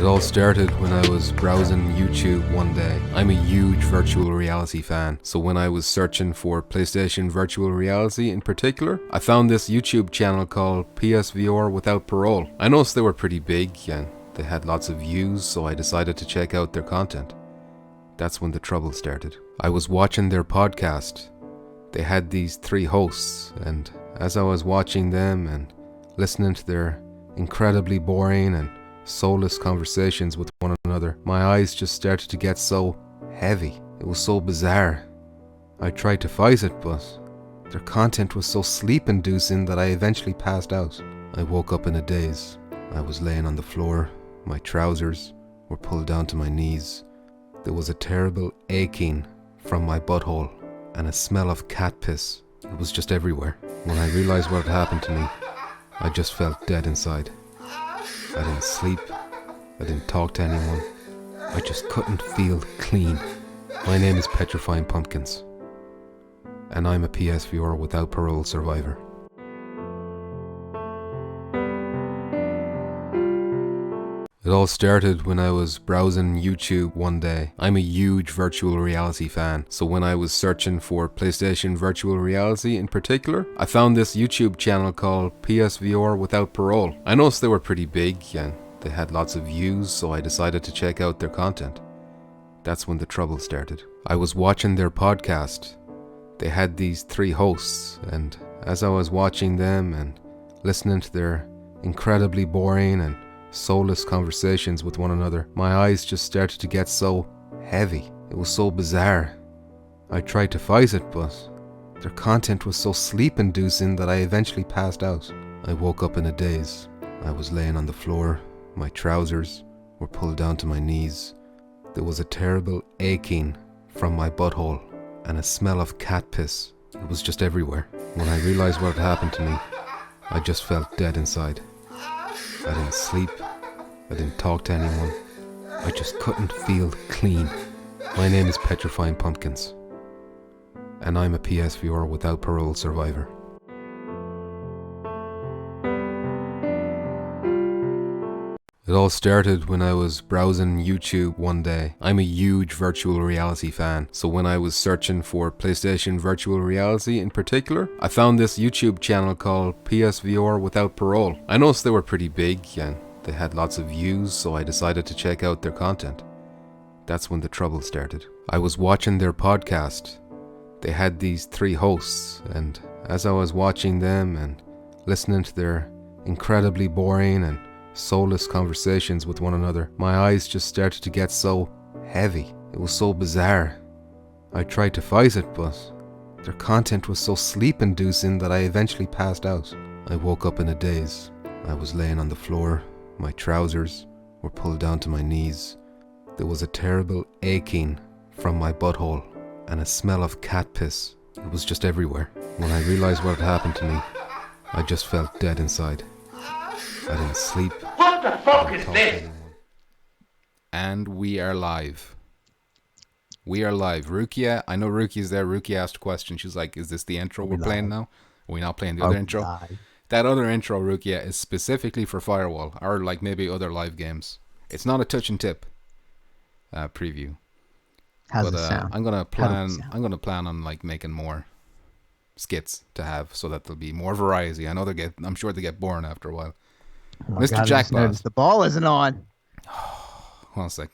It all started when I was browsing YouTube one day. I'm a huge virtual reality fan, so when I was searching for PlayStation virtual reality in particular, I found this YouTube channel called PSVR Without Parole. I noticed they were pretty big and they had lots of views, so I decided to check out their content. That's when the trouble started. I was watching their podcast. They had these 3 hosts, and as I was watching them and listening to their incredibly boring and soulless conversations with one another, my eyes just started to get so heavy. It was so bizarre. I tried to fight it, but their content was so sleep-inducing that I eventually passed out. I woke up in a daze. I was laying on the floor. My trousers were pulled down to my knees. There was a terrible aching from my butthole and a smell of cat piss. It was just everywhere. When I realized what had happened to me, I just felt dead inside. I didn't sleep. I didn't talk to anyone. I just couldn't feel clean. My name is Petrifying Pumpkins, and I'm a PSVR Without Parole survivor. It all started when I was browsing YouTube one day. I'm a huge virtual reality fan, so when I was searching for PlayStation virtual reality in particular, I found this YouTube channel called PSVR Without Parole. I noticed they were pretty big and they had lots of views, so I decided to check out their content. That's when the trouble started. I was watching their podcast. They had these 3 hosts, and as I was watching them and listening to their incredibly boring and soulless conversations with one another, my eyes just started to get so heavy. It was so bizarre. I tried to fight it, but their content was so sleep-inducing that I eventually passed out. I woke up in a daze. I was laying on the floor. My trousers were pulled down to my knees. There was a terrible aching from my butthole and a smell of cat piss. It was just everywhere. When I realized what had happened to me, I just felt dead inside. I didn't sleep. I didn't talk to anyone. I just couldn't feel clean. My name is Petrifying Pumpkins, and I'm a PSVR Without Parole survivor. It all started when I was browsing YouTube one day. I'm a huge virtual reality fan, so when I was searching for PlayStation virtual reality in particular, I found this YouTube channel called PSVR Without Parole. I noticed they were pretty big and they had lots of views, so I decided to check out their content. That's when the trouble started. I was watching their podcast. They had these 3 hosts, and as I was watching them and listening to their incredibly boring and soulless conversations with one another, my eyes just started to get so heavy. It was so bizarre. I tried to fight it, but their content was so sleep-inducing that I eventually passed out. I woke up in a daze. I was laying on the floor. My trousers were pulled down to my knees. There was a terrible aching from my butthole and a smell of cat piss. It was just everywhere. When I realized what had happened to me, I just felt dead inside. I didn't sleep. What the fuck is this? And we are live. We are live. Rukia, I know Rukia's there. Rukia asked a question. She's like, is this the intro we're playing now? Are we not playing the other intro? Live. That other intro, Rukia, is specifically for Firewall, or like maybe other live games. It's not a touch and tip preview. How's it sound? I'm gonna plan on like making more skits to have, so that there'll be more variety. I know Oh I'm sure they get boring after a while. my Mr. God, I just Jackpot. noticed the ball isn't on. Hold on a sec.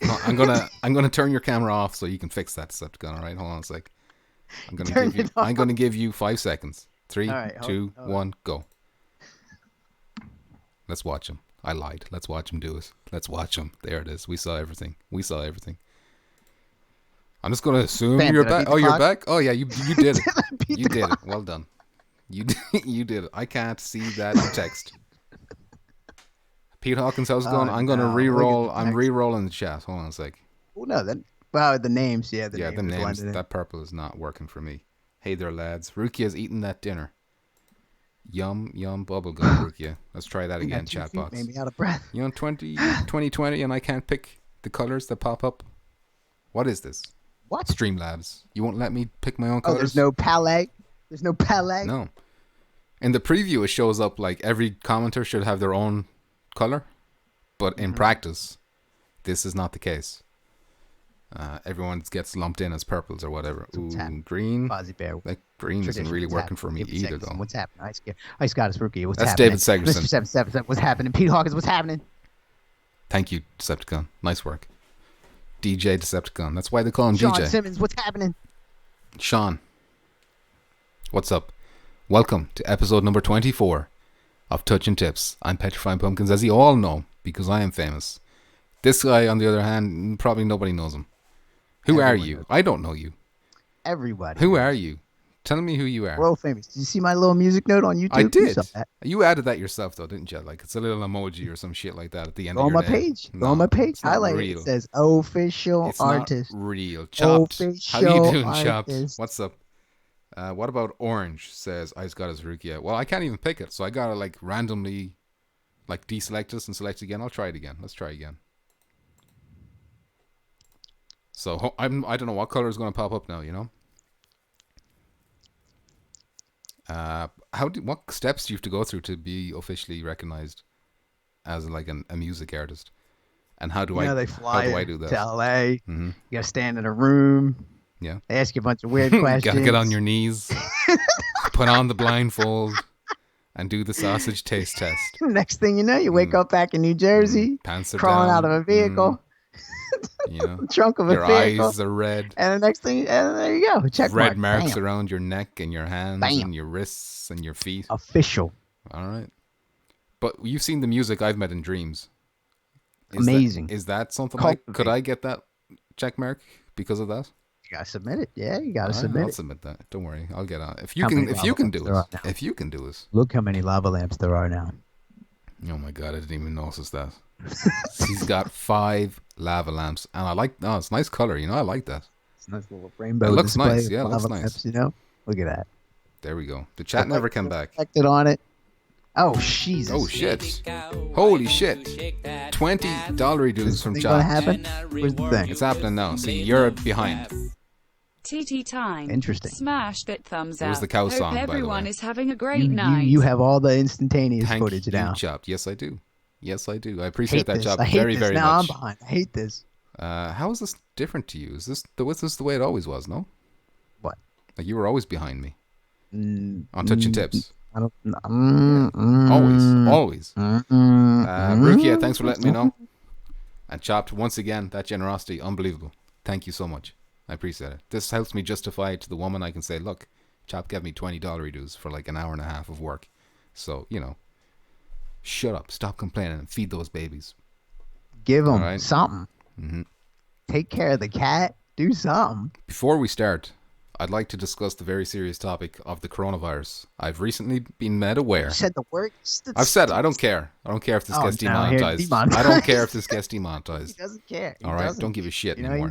I'm gonna turn your camera off so you can fix that, Decepticon. All right, hold on a sec. I'm gonna give you 5 seconds. 3, 2, 1, go. Let's watch him. I lied. Let's watch him do it. Let's watch him. There it is. We saw everything. I'm just gonna assume you're back. Oh, you're back. Oh yeah, you did it. You did it. Well done. You did it. I can't see that text. Pete Hawkins, how's it going? I'm gonna re-roll. I'm re-rolling the chat. Hold on a sec. Oh no, the names. Yeah, the names. That purple is not working for me. Hey there, lads. Rukia's eating that dinner. Yum bubblegum, Rukia. Let's try that again, chatbots. Made me out of breath. 2020, and I can't pick the colors that pop up. What is this? What? Streamlabs. You won't let me pick my own colors? There's no palette. No. In the preview, it shows up like every commenter should have their own color, but in practice, this is not the case. Everyone gets lumped in as purples or whatever. Ooh, green. Fozzie Bear. Like green isn't really working for me either, though. What's happening? Ice Goddess Rookie. What's That's happening? David Segerson. Mr. 777. What's happening? Pete Hawkins. What's happening? Thank you, Decepticon. Nice work. DJ Decepticon. That's why they call him Sean DJ. Simmons. What's happening? Sean. What's up? Welcome to episode number 24 of Touch and Tips. I'm Petrifying Pumpkins, as you all know, because I am famous. This guy, on the other hand, probably nobody knows him. Who are you? I don't know you. Everybody. Who are you? Tell me who you are. World famous. Did you see my little music note on YouTube? I did. You added that yourself, though, didn't you? Like, it's a little emoji or some shit like that at the end of your name. Go on my page. Highlight it. It says official artist. It's not real. Chopped. How you doing, Chopped? What's up? What about orange? Says Ice Goddess Rukia. Well, I can't even pick it, so I gotta like randomly like deselect this and select again. I'll try it again. Let's try again. So I don't know what color is going to pop up now, you know. What steps do you have to go through to be officially recognized as like a music artist? And how do I do this? To LA. You gotta stand in a room. Yeah. They ask you a bunch of weird questions. You gotta get on your knees, put on the blindfold, and do the sausage taste test. Next thing you know, you wake up back in New Jersey, crawling out of a vehicle. You know, trunk of a vehicle. Your eyes are red. And the next thing, and there you go. Check red marks around your neck and your hands and your wrists and your feet. Official. All right. But you've seen the music I've met in dreams. Amazing. Is that something could I get that check mark because of that? You gotta submit it. Yeah, you gotta submit it. I'll submit that. Don't worry. I'll get on. If you can do it. Look how many lava lamps there are now. Oh my god, I didn't even notice that. He's got 5 lava lamps, and it's nice color, you know. I like that. It's a nice little rainbow. It looks display nice. Yeah, it looks nice. Lamps, you know, look at that. There we go. The chat never came back. Reflected on it. Oh Jesus! Oh shit! Holy shit! $20 dues from chat. What's happen? Where's the thing? It's happening now. See, you're behind. TT time. Interesting. Smash that thumbs up. It was the cow song, Hope everyone by the way. is having a great night. You have all the instantaneous footage now. Thank you, Chopped. Yes, I do. Yes, I do. I appreciate that, Chopped, very, very now much. I'm behind. I hate this. How is this different to you? Is this the way it always was? No. What? Like you were always behind me. On Touch and Tips. I don't. Always. Rukia, thanks for letting me know. And Chopped, once again, that generosity, unbelievable. Thank you so much. I appreciate it. This helps me justify to the woman. I can say, look, Chopped gave me $20 dues for like an hour and a half of work. So, you know, shut up. Stop complaining and feed those babies. Give them something. Take care of the cat. Do something. Before we start, I'd like to discuss the very serious topic of the coronavirus. I've recently been made aware. You said the word. I've said it. I don't care. I don't care if this gets demonetized. I don't care if this gets demonetized. He doesn't care. All right? Don't give a shit anymore.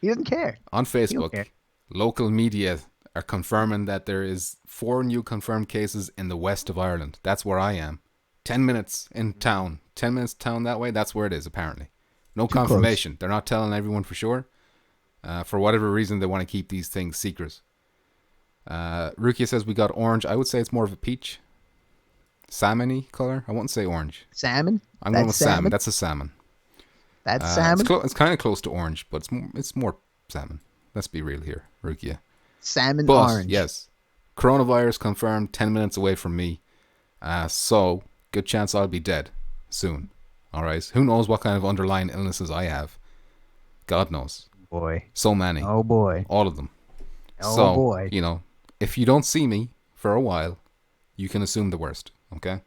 He doesn't care. On Facebook, local media are confirming that there is 4 new confirmed cases in the west of Ireland. That's where I am. 10 minutes in town. 10 minutes town that way. That's where it is, apparently. No confirmation. They're not telling everyone for sure. For whatever reason, they want to keep these things secret. Rukia says we got orange. I would say it's more of a peach. Salmon-y color. I wouldn't say orange. Salmon? I'm going with salmon. That's a salmon. That's salmon? It's kind of close to orange, but it's more salmon. Let's be real here, Rukia. Salmon orange. Yes. Coronavirus confirmed 10 minutes away from me. So, good chance I'll be dead soon. All right. Who knows what kind of underlying illnesses I have? God knows. Boy. So many. Oh boy. All of them. Oh So, boy. you know, if you don't see me for a while, you can assume the worst. Okay.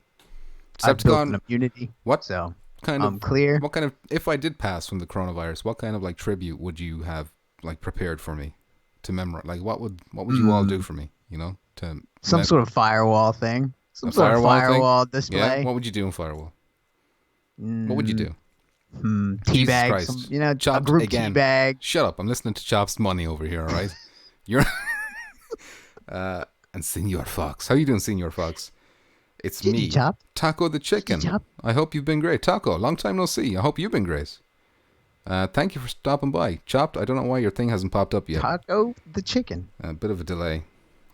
I've built Decepticon. an immunity. What So kind I'm of clear. What kind of, if I did pass from the coronavirus, what kind of like tribute would you have like prepared for me to memorize? Like what would you all do for me? You know, to Some sort of firewall thing. Some a sort of firewall thing? display. Yeah. What would you do in firewall? What would you do? Jesus Teabag. Christ. Some, you know, a Chopped group again. teabag. Shut up! I'm listening to Chop's money over here. All right. You're and Senor Fox. How you doing, Senor Fox? It's me, Chop. Taco the Chicken. Chop. I hope you've been great. Taco, long time no see. I hope you've been great. Thank you for stopping by. Chopped, I don't know why your thing hasn't popped up yet. Taco the Chicken. A bit of a delay.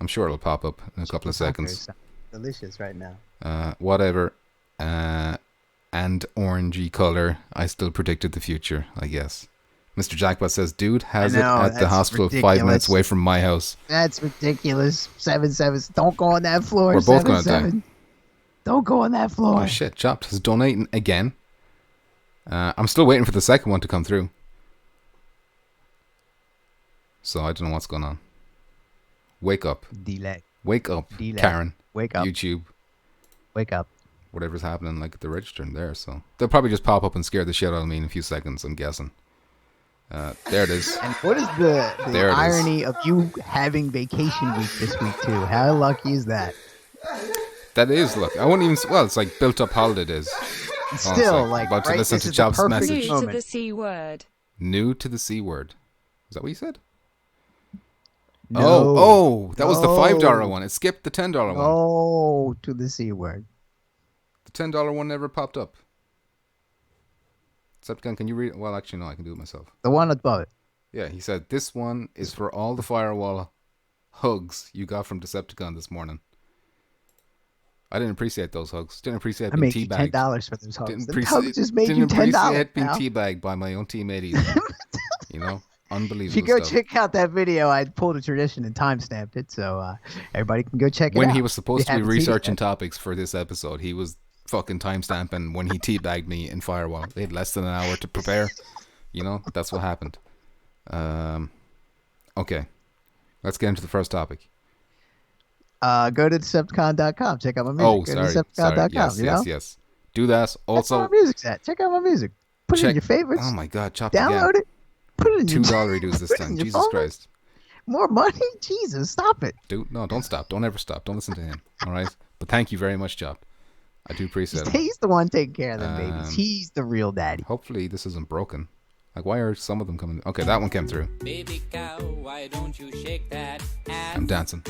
I'm sure it'll pop up in a couple of seconds. Delicious right now. Whatever. And orangey color. I still predicted the future, I guess. Mr. Jackpot says, dude has it at the hospital ridiculous. 5 minutes away from my house. That's ridiculous. 7-7. Don't go on that floor. We're both going to die. Don't go on that floor. Oh shit, Chopped is donating again. I'm still waiting for the second one to come through. So I don't know what's going on. Wake up. Delay. Wake up, Delay. Karen. Wake up. YouTube. Wake up. Whatever's happening like at the register in there. So they'll probably just pop up and scare the shit out of me in a few seconds, I'm guessing. There it is. And what is the irony of you having vacation week this week too? How lucky is that? That is, look. I wouldn't even. Well, it's like built up holiday days. Still, about to right, listen this to is the Chop's perfect message. New to the C word. New to the C word. Is that what you said? No. Oh, that was the No. $5 one. It skipped the $10 one. Oh, to the C word. The $10 one never popped up. Decepticon, can you read it? Well, actually, no, I can do it myself. The one above it. Yeah, he said, this one is for all the firewall hugs you got from Decepticon this morning. I didn't appreciate those hugs. Didn't appreciate being I made you teabagged. $10 for those hugs. Didn't The appreciate, hugs just made you didn't $10. appreciate being pal. teabagged by my own teammate either. You know? Unbelievable If you go stuff. check out that video, I pulled a tradition and timestamped it, so everybody can go check it out. When he was supposed to be haven't seen it researching yet. topics for this episode, he was fucking timestamping when he teabagged me in Firewall. They had less than an hour to prepare. You know, that's what happened. Okay. Let's get into the first topic. Go to Decepticon.com. Check out my music. Oh, Go to sorry. Decepticon.com, Yes. Do that. That's where Also, my music's at. Check out my music. Put it in your favorites. Oh my God, chopped Download again. it. Put it in your $2 reduce this put it in time. your Jesus phone. Christ. More money? Jesus, stop it. Dude, no, don't stop. Don't ever stop. Don't listen to him. All right? But thank you very much, Chop. I do appreciate it. He's the one taking care of them babies. He's the real daddy. Hopefully this isn't broken. Like, why are some of them coming? Okay, that one came through. Baby cow, why don't you shake that ass? I'm dancing.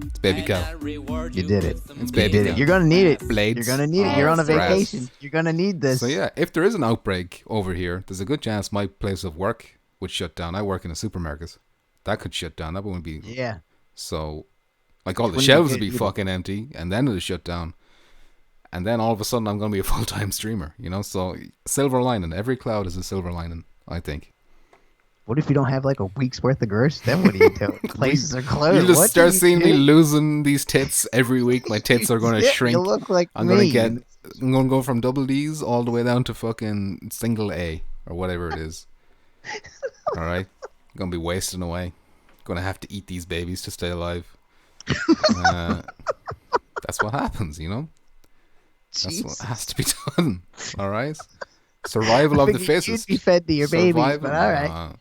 It's Baby Cow. You did it. It's You Baby did Cow. it. You're gonna need it. Blades. You're gonna need it. You're on a Brass. vacation. You're gonna need this. So yeah, if there is an outbreak over here, there's a good chance my place of work would shut down. I work in a supermarket. That could shut down. That wouldn't be... Yeah. So, like, all the Wouldn't be shelves good would be either. fucking empty, and then it'll shut down. And then all of a sudden, I'm going to be a full-time streamer, you know? So, silver lining. Every cloud is a silver lining, I think. What if you don't have like a week's worth of gross? Then what do you do? Places are closed. You just What start do you seeing me do? losing these tits every week. My tits are going to Yeah, shrink. You look like I'm me. going to go from double D's all the way down to fucking single A, or whatever it is. All right? I'm going to be wasting away. Going to have to eat these babies to stay alive. That's what happens, you know? That's what has to be done. All right? Survival of the Figured fittest. You'd be fed to your babies, Survival- but all right.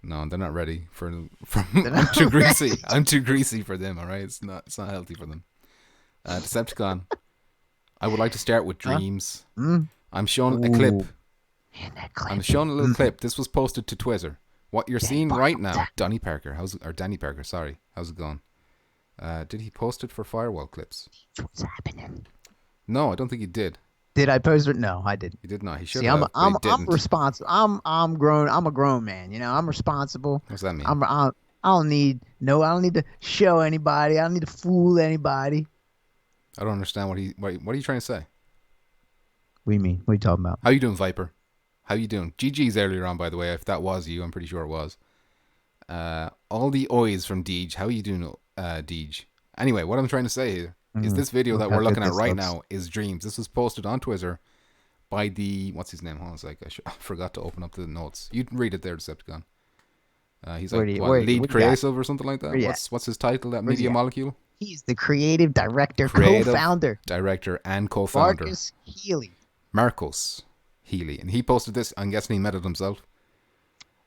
No, they're not ready for. I'm too greasy. I'm too greasy for them. All right, it's not healthy for them. Decepticon. I would like to start with dreams. I'm showing a clip. Man, that clip. I'm showing a little clip. This was posted to Twitter. What you're seeing right now, Danny Parker. Danny Parker? Sorry, how's it going? Did he post it for firewall clips? What's happening? No, I don't think he did. Did I post it? No, I didn't. He did not. He should See, have. I'm but he didn't. responsible. I'm grown. I'm a grown man. You know, I'm responsible. What's that mean? I don't need to show anybody. I don't need to fool anybody. I don't understand what are you trying to say? What do you mean? What are you talking about? How you doing, Viper? How you doing? GG's earlier on, by the way. If that was you, I'm pretty sure it was. All the O's from Deej. How you doing, Deej? Anyway, what I'm trying to say here is this video that we're looking at right now is dreams. This was posted on Twitter by the what's his name? Hold on a sec. I forgot to open up the notes. You can read it there, Decepticon. He's like lead creative or something like that. What's his title at Media Molecule? He's the creative director, co-founder. Director and co-founder. Marcus Healy. And he posted this. I'm guessing he met it himself.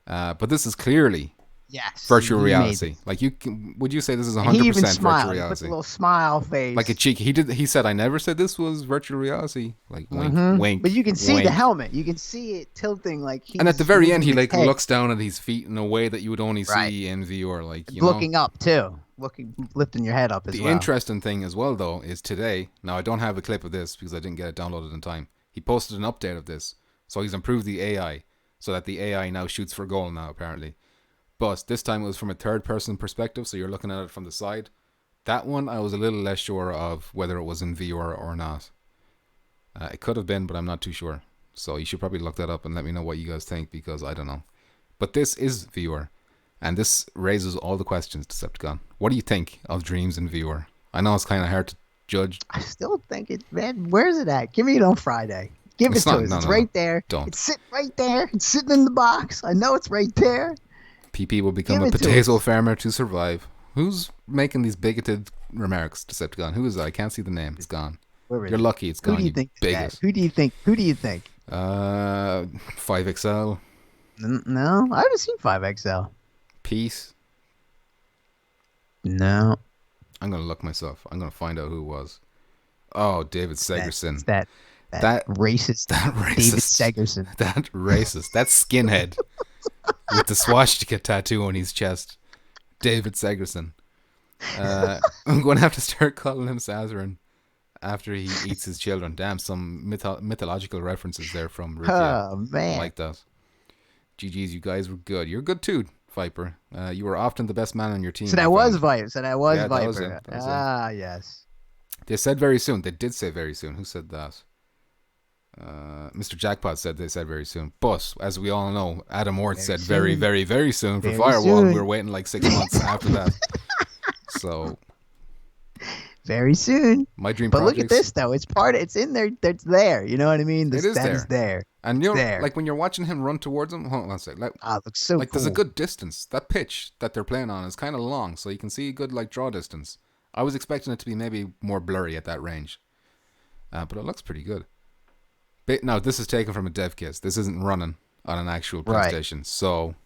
But this is clearly Yes. virtual reality. Like would you say this is 100% he even smiled. virtual reality? He puts a little smile face. Like a cheeky. He said, I never said this was virtual reality. Like wink, wink. But you can see the helmet. You can see it tilting like he's... And at the very end, he like looks down at his feet in a way that you would only see in VR. Like, looking up too. Lifting your head up as well. The interesting thing as well, though, is today, now I don't have a clip of this because I didn't get it downloaded in time. He posted an update of this. So he's improved the AI so that the AI now shoots for goal now, apparently. But this time it was from a third-person perspective, so you're looking at it from the side. That one, I was a little less sure of whether it was in VR or not. It could have been, but I'm not too sure. So you should probably look that up and let me know what you guys think, because I don't know. But this is VR, and this raises all the questions, Decepticon. What do you think of dreams in VR? I know it's kind of hard to judge. I still think it, man. Where's it at? Give me it on Friday. Give it to us. It's right there. Don't. It's sitting right there. It's sitting in the box. I know it's right there. PP will become a potato farmer to survive. Who's making these bigoted remarks, Decepticon? Who is that? I can't see the name. It's gone. You're lucky it's gone. Who do you think? Bigot. Who do you think? 5XL. No, I haven't seen 5XL. Peace. No. I'm gonna look myself. I'm gonna find out who it was. Oh, David Segerson. It's that racist. That racist. David Segerson. That racist. That skinhead with the swastika tattoo on his chest. David Segerson. I'm going to have to start calling him Sazarin after he eats his children. Damn, some mythological references there from Rick. Oh, man. I like that. GG's, you guys were good. You're good too, Viper. You were often the best man on your team. So that was Viper. That was it. Yes. They said very soon. They did say very soon. Who said that? Mr. Jackpot said they said very soon. But, as we all know, Adam Ort said very, very, very soon for Firewall. We're waiting like 6 months after that. So... very soon. My dream But look at this, though. It's in there. It's there. You know what I mean? It is there. And you know, there. like when you're watching him run towards him, hold on a sec. Like, it looks so cool. There's a good distance. That pitch that they're playing on is kind of long, so you can see a good like draw distance. I was expecting it to be maybe more blurry at that range. But it looks pretty good. Now, this is taken from a dev kit. This isn't running on an actual PlayStation. Right. So,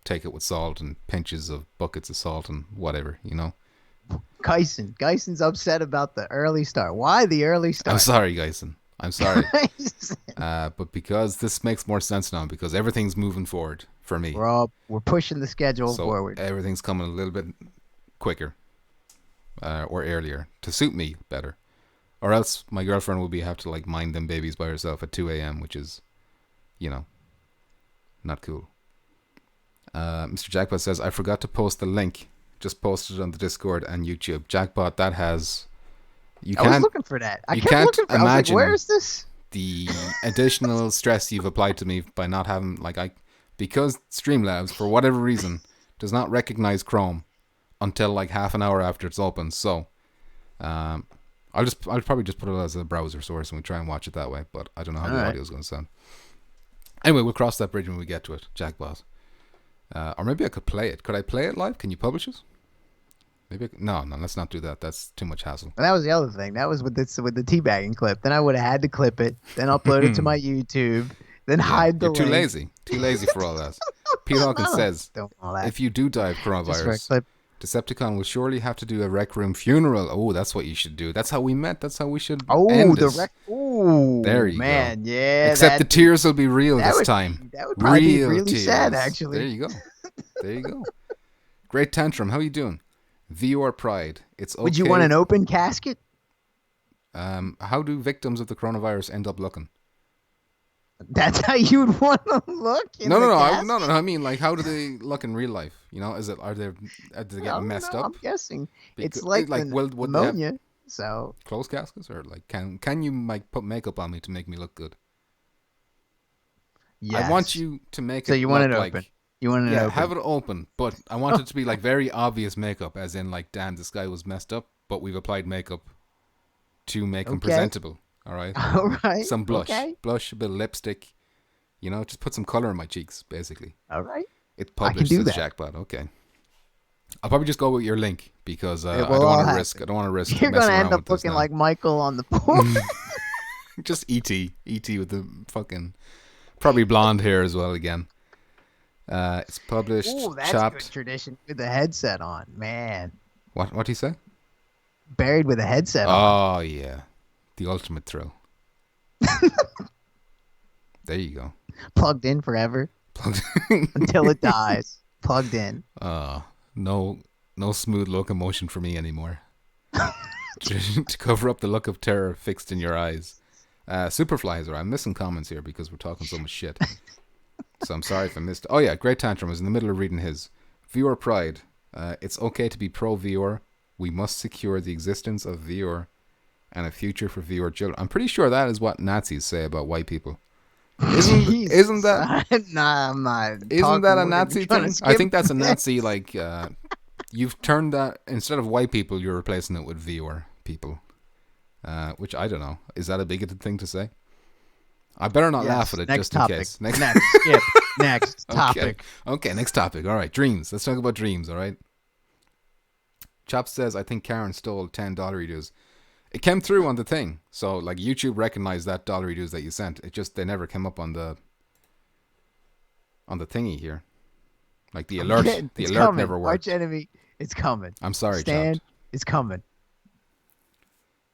take it with salt and pinches of buckets of salt and whatever, Geison's upset about the early start. Why the early start? I'm sorry, Geison. I'm sorry. But because this makes more sense now, because everything's moving forward for me. We're pushing the schedule forward. Everything's coming a little bit quicker or earlier to suit me better. Or else my girlfriend will have to like mind them babies by herself at 2 a.m., which is, not cool. Mr. Jackpot says, I forgot to post the link. Just posted it on the Discord and YouTube. Jackpot, that has... I was looking for that. I can't imagine where is this? The additional stress you've applied to me by not having... because Streamlabs, for whatever reason, does not recognize Chrome until like half an hour after it's open. So... I'll probably just put it as a browser source and we try and watch it that way, but I don't know how the audio is going to sound. Anyway, we'll cross that bridge when we get to it, Jackbot. Or maybe I could play it. Could I play it live? Can you publish it? Maybe no, let's not do that. That's too much hassle. Well, that was the other thing. That was with the teabagging clip. Then I would have had to clip it, then upload it to my YouTube, then hide the link. Too lazy for all that. Pete Hawkins says, if you do die of coronavirus, Decepticon will surely have to do a Rec Room funeral. Oh, that's what you should do. That's how we met. That's how we should end this. There you go. Yeah. Except the tears will be real this time. That would probably be really sad, actually. There you go. Great Tantrum. How are you doing? VR Pride. It's okay. Would you want an open casket? How do victims of the coronavirus end up looking? That's how you'd want them look? No. I mean, like, how do they look in real life? Are they getting messed up? I'm guessing it's like pneumonia. So closed caskets, or like, can you put makeup on me to make me look good? Yes. I want you to make it. So you want it open? You want it open? Have it open, but I want it to be like very obvious makeup, as in like, damn, this guy was messed up, but we've applied makeup to make him presentable. All right. All right. Some blush. Okay. Blush, a bit of lipstick. You know, just put some color in my cheeks, basically. All right. It's I can published, do says that. Jackpot. Okay. I'll probably just go with your link because I It don't will all want to happen. risk. I don't want to risk You're messing gonna around end up with this looking now. like Michael on the porn. Just ET with the fucking probably blonde hair as well again. It's published, Ooh, that's chopped. good tradition with the headset on, man. What do you say? Buried with a headset on. Oh yeah, the ultimate thrill. There you go. Plugged in forever Plugged. until it dies. Plugged in. No smooth locomotion for me anymore. To cover up the look of terror fixed in your eyes. Superflies, I'm missing comments here because we're talking so much shit. So I'm sorry if I missed. Oh yeah, Great Tantrum was in the middle of reading his. Viewer pride. It's okay to be pro-viewer. We must secure the existence of viewer and a future for viewer children. I'm pretty sure that is what Nazis say about white people. Isn't that? Nah, I'm not. Isn't that a We're Nazi trying to thing? I skip think that's a this. Nazi, like, you've turned that, instead of white people, you're replacing it with viewer people. Which, I don't know. Is that a bigoted thing to say? I better not laugh at it, Next just topic. in case. Next. Skip. Next topic. Okay, next topic. All right, dreams. Let's talk about dreams, all right? Chop says, I think Karen stole $10 dues. It came through on the thing. So, like, YouTube recognized that dollar dues that you sent. It just, they never came up on the thingy here. Like, the alert. Okay, The it's alert coming. never worked. Arch enemy. It's coming. I'm sorry, Stand. Chopped. It's coming.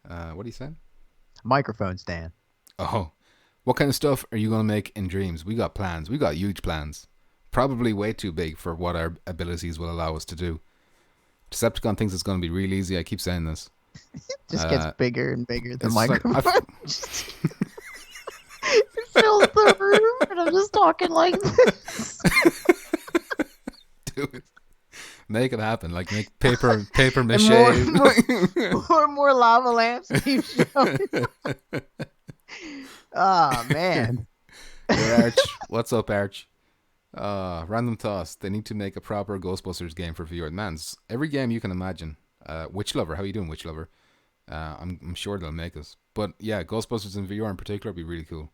What are you saying? Microphone stand. Oh. What kind of stuff are you going to make in dreams? We got plans. We got huge plans. Probably way too big for what our abilities will allow us to do. Decepticon thinks it's going to be real easy. I keep saying this. Just gets bigger and bigger. The it's like- microphone. It fills the room, and I'm just talking like this. Do it. Make it happen. Like, make paper mache. More lava lamps keep showing. Oh man. Hey, Arch. What's up, Arch? Random toss. They need to make a proper Ghostbusters game for VR. Man, every game you can imagine. Witch Lover. How you doing, Witch Lover? I'm sure they'll make us. But yeah, Ghostbusters in VR in particular would be really cool.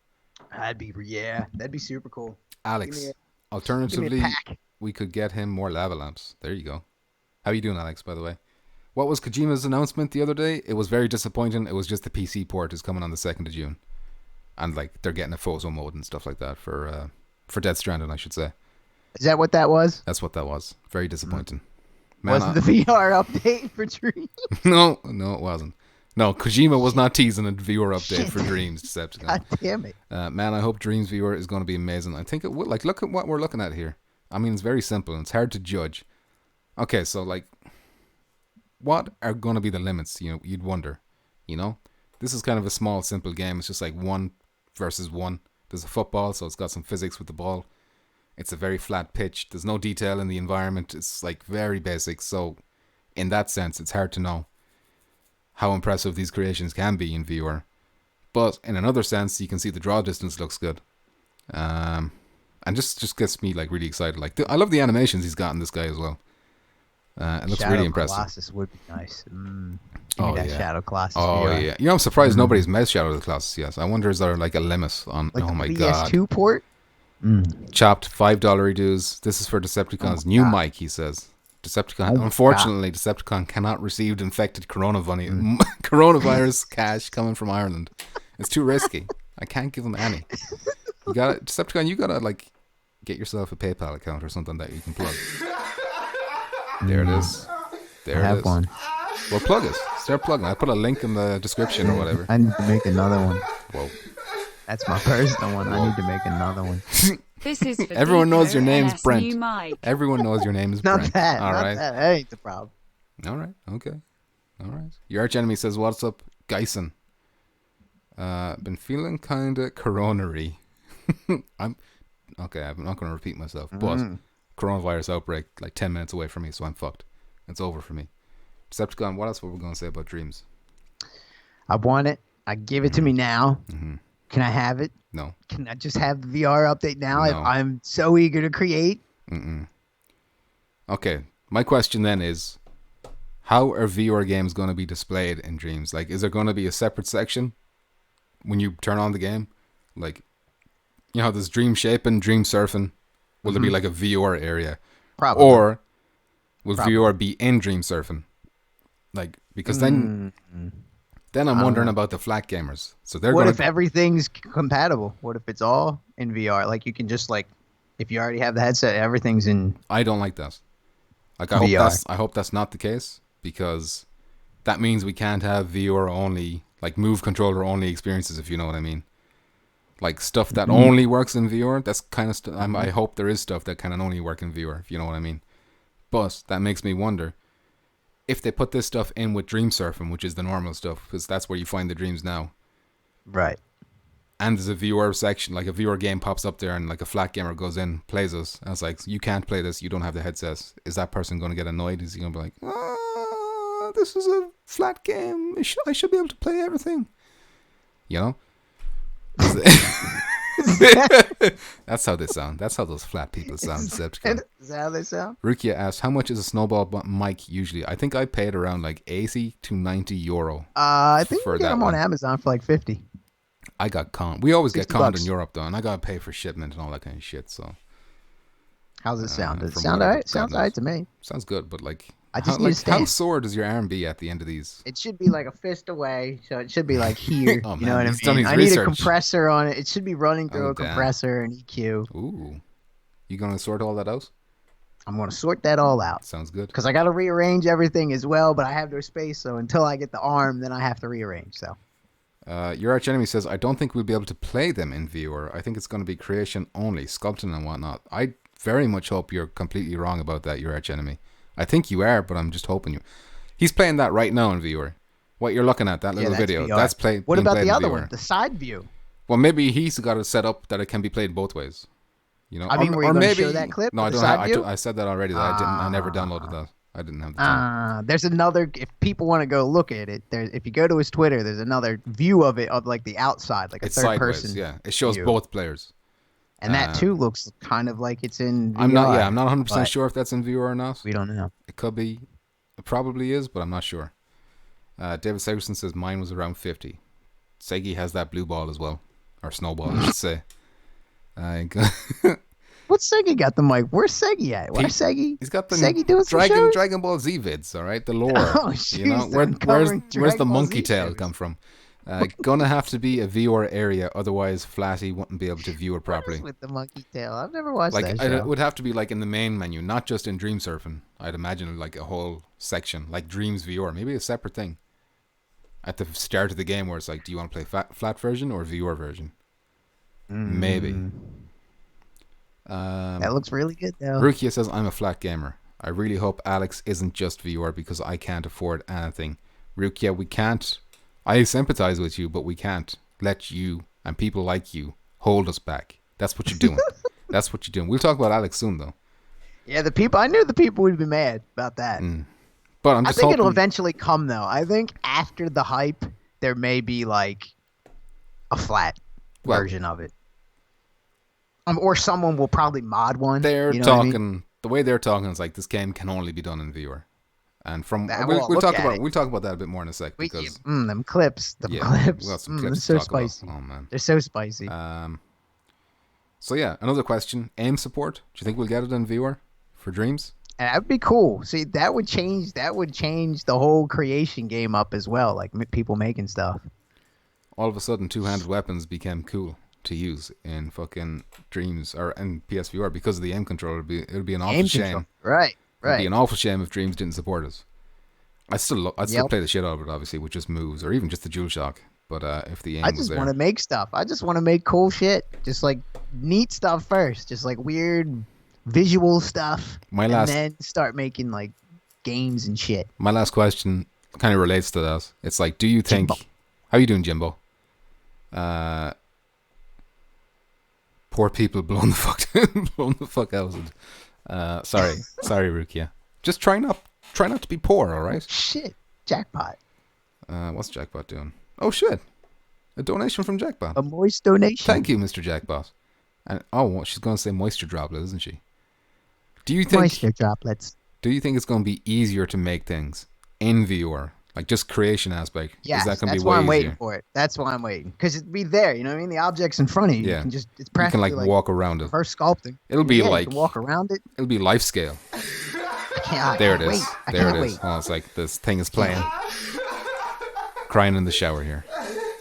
That'd be super cool. Alex. Give me Alternatively, a pack. we could get him more lava lamps. There you go. How you doing, Alex, by the way? What was Kojima's announcement the other day? It was very disappointing. It was just the PC port is coming on the 2nd of June. And like they're getting a photo mode and stuff like that for Death Stranding, I should say. Is that what that was? That's what that was. Very disappointing. Wasn't the VR update for Dream? No, it wasn't. No, Kojima was not teasing a viewer update for Dreams Decepticon. God damn it. Man, I hope Dreams viewer is going to be amazing. I think it will. Like, look at what we're looking at here. I mean, it's very simple and it's hard to judge. Okay, so like, what are going to be the limits? You know, you'd wonder. You know, this is kind of a small, simple game. It's just like 1 versus 1. There's a football, so it's got some physics with the ball. It's a very flat pitch. There's no detail in the environment. It's like very basic. So, in that sense, it's hard to know how impressive these creations can be in VR. But in another sense, you can see the draw distance looks good. And just gets me like really excited. Like I love the animations he's got in this guy as well. It looks Shadow really impressive. Colossus would be nice. Give me Oh, that yeah. Shadow Colossus Oh VR. yeah, you know I'm surprised nobody's made Shadow of the Colossus yet. I wonder is there like a limit on? Like oh the my PS2 god! port? Chopped $5 dues. This is for Decepticon's new mic. He says Decepticon. Oh my Unfortunately, Decepticon cannot receive infected coronavirus cash coming from Ireland. It's too risky. I can't give them any. You got Decepticon. You gotta like get yourself a PayPal account or something that you can plug. There it is. There I it have is. one. Well, plug it. Start plugging. I put a link in the description or whatever. I need to make another one. Whoa. That's my personal one. I need to make another one. This is for Everyone knows your name's NS Brent. new mic. Everyone knows your name is Not Brent. that. All not right. that. That ain't the problem. All right. Okay. All right. Your arch enemy says, "What's up, Geisen? Been feeling kinda coronary. I'm not going to repeat myself, but coronavirus outbreak like 10 minutes away from me, so I'm fucked. It's over for me. Decepticon. What else were we going to say about dreams? I want it. I give it to me now. Can I have it? No. Can I just have the VR update now? No. I'm so eager to create. Okay. My question then is, how are VR games going to be displayed in dreams? Like, is there going to be a separate section when you turn on the game, like, you know, there's dream shaping, dream surfing. Will there be like a VR area? Probably. Or will VR be in dream surfing? Like, because then I'm wondering about the flat gamers. So they're what if everything's compatible? What if it's all in VR? Like you can just like, if you already have the headset, everything's in. I don't like that. Like I hope that's not the case, because that means we can't have VR only, like move controller only experiences, if you know what I mean. Like stuff that only works in VR. That's kind of I hope there is stuff that can only work in VR, if you know what I mean. But that makes me wonder if they put this stuff in with dream surfing, which is the normal stuff, because that's where you find the dreams now. Right. And there's a VR section, like a VR game pops up there, and like a flat gamer goes in, plays us, and it's like, you can't play this, you don't have the headset. Is that person going to get annoyed? Is he going to be like, this is a flat game, I should be able to play everything? You know? That's how they sound. That's how those flat people sound. Decepticon. Is that how they sound? Rukia asked, how much is a snowball mic usually? I think I paid around like 80 to 90 euro. I think you for can get that them one. on Amazon for like 50. I got conned. We always get conned $60. in Europe though, and I gotta pay for shipment and all that kind of shit. So How's it sound? Does it from sound whatever alright? Sounds God alright knows. to me. Sounds good, but like, I just how, need a like, how stand. sore does your arm be at the end of these? It should be like a fist away, so it should be like here. Oh, you man, know what I he's done mean? his I need a research. compressor on it. It should be running through Oh, a damn. compressor and EQ. Ooh, you gonna sort all that out? I'm gonna sort that all out Sounds good. because I got to rearrange everything as well. But I have no space, so until I get the arm, then I have to rearrange. So Your arch enemy says, I don't think we'll be able to play them in VR. I think it's going to be creation only, sculpting and whatnot. I very much hope you're completely wrong about that, your arch enemy. I think you are, but I'm just hoping you. He's playing that right now in VR. What you're looking at, that little that's video, VR. that's What being about played the in other VR. one, the side view? Well, maybe he's got it set up that it can be played both ways. You know, I mean, were you or gonna maybe show that clip No, of I the don't side have. view? I said that already. That I never downloaded that. I didn't have the time. There's another. If people want to go look at it, if you go to his Twitter, there's another view of it, of like the outside, like a It's third sideways. person. Yeah, it shows view. both players. And that too looks kind of like it's in VR. I'm not 100% but sure if that's in VR or not. We don't know. It could be. It probably is, but I'm not sure. David Segerson says mine was around 50. Segi has that blue ball as well. Or snowball, I should say. What's Segi got the mic? Where's Segi at? Where's Segi? He's got the Segi doing some shows? Dragon Ball Z vids, all right? The lore. Oh, you know, jeez, they're where's uncovering the Dragon Ball monkey Z tail shows. come from? Gonna have to be a VR area, otherwise Flatty wouldn't be able to view it What properly. is with the monkey tail? I've never watched Like that show. it would have to be like in the main menu, not just in Dream Surfing. I'd imagine like a whole section, like Dreams VR, maybe a separate thing. At the start of the game, where it's like, do you want to play flat version or VR version? Maybe. That looks really good though. Rukia says, I'm a flat gamer. I really hope Alyx isn't just VR because I can't afford anything. Rukia, we can't. I sympathize with you, but we can't let you and people like you hold us back. That's what you're doing. That's what you're doing. We'll talk about Alyx soon, though. Yeah, I knew the people would be mad about that. But I'm I just think hoping it'll eventually come though. I think after the hype, there may be like a flat version of it. Or someone will probably mod one. they're you know what I talking. mean? The way they're talking is like this game can only be done in VR. And from Well, we'll look talk at about it. we'll talk about that a bit more in a sec because them clips. Them yeah, clips. we got some They're clips so to talk about. spicy. Oh man. They're so spicy. So yeah, another question: aim support. Do you think we'll get it in VR for Dreams? And that'd be cool. See, that would change the whole creation game up as well. Like people making stuff. All of a sudden, two-handed weapons became cool to use in fucking Dreams or in PSVR because of the aim control. It'd be an awful Aim shame. control. Right. It'd be an awful shame if Dreams didn't support us. I'd still play the shit out of it, obviously, with just moves or even just the DualShock. But if the aim I was just there, want to make stuff. I just want to make cool shit. Just like neat stuff first. Just like weird visual stuff. And then start making like games and shit. My last question kind of relates to that. It's like, do you think... Jimbo. How you doing, Jimbo? Poor people blown the fuck out of it. Sorry, Rukia. Just try not to be poor, all right? Shit. Jackpot. What's Jackpot doing? Oh shit! A donation from Jackpot. A moist donation. Thank you, Mr. Jackpot. And she's going to say moisture droplet, isn't she? Do you think Moisture droplets. Do you think it's going to be easier to make things in VR, Like just creation aspect. Yes, Is that going to that's be way why I'm easier? waiting for it. That's why I'm waiting. Because it'd be there, you know what I mean? The object's in front of you. Yeah. You can just, it's You can practically like walk around it. reverse sculpting. It'll be You like can walk around it. it'll be life scale. I There it can't is. wait. I There can't it is. wait. Oh, it's like this thing is playing. Crying in the shower here.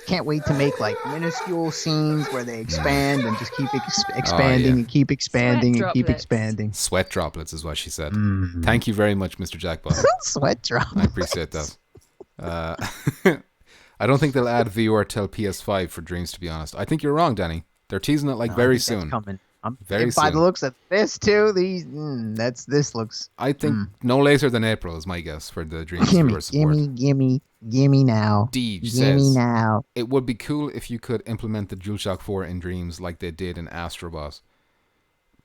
Can't wait to make like minuscule scenes where they expand and just keep expanding and keep expanding Sweat and keep droplets. expanding. Sweat droplets is what she said. Thank you very much, Mr. Jackpot. Sweat drop. I appreciate that. I don't think they'll add VR till PS5 for Dreams, to be honest. I think you're wrong, Danny. They're teasing it like very soon. That's coming. Very By soon. the looks of this too, this looks. I think no later than April is my guess for the Dreams Gimme, VR support. gimme now. Deej Gimme says now. it would be cool if you could implement the DualShock 4 in Dreams like they did in Astro Boss.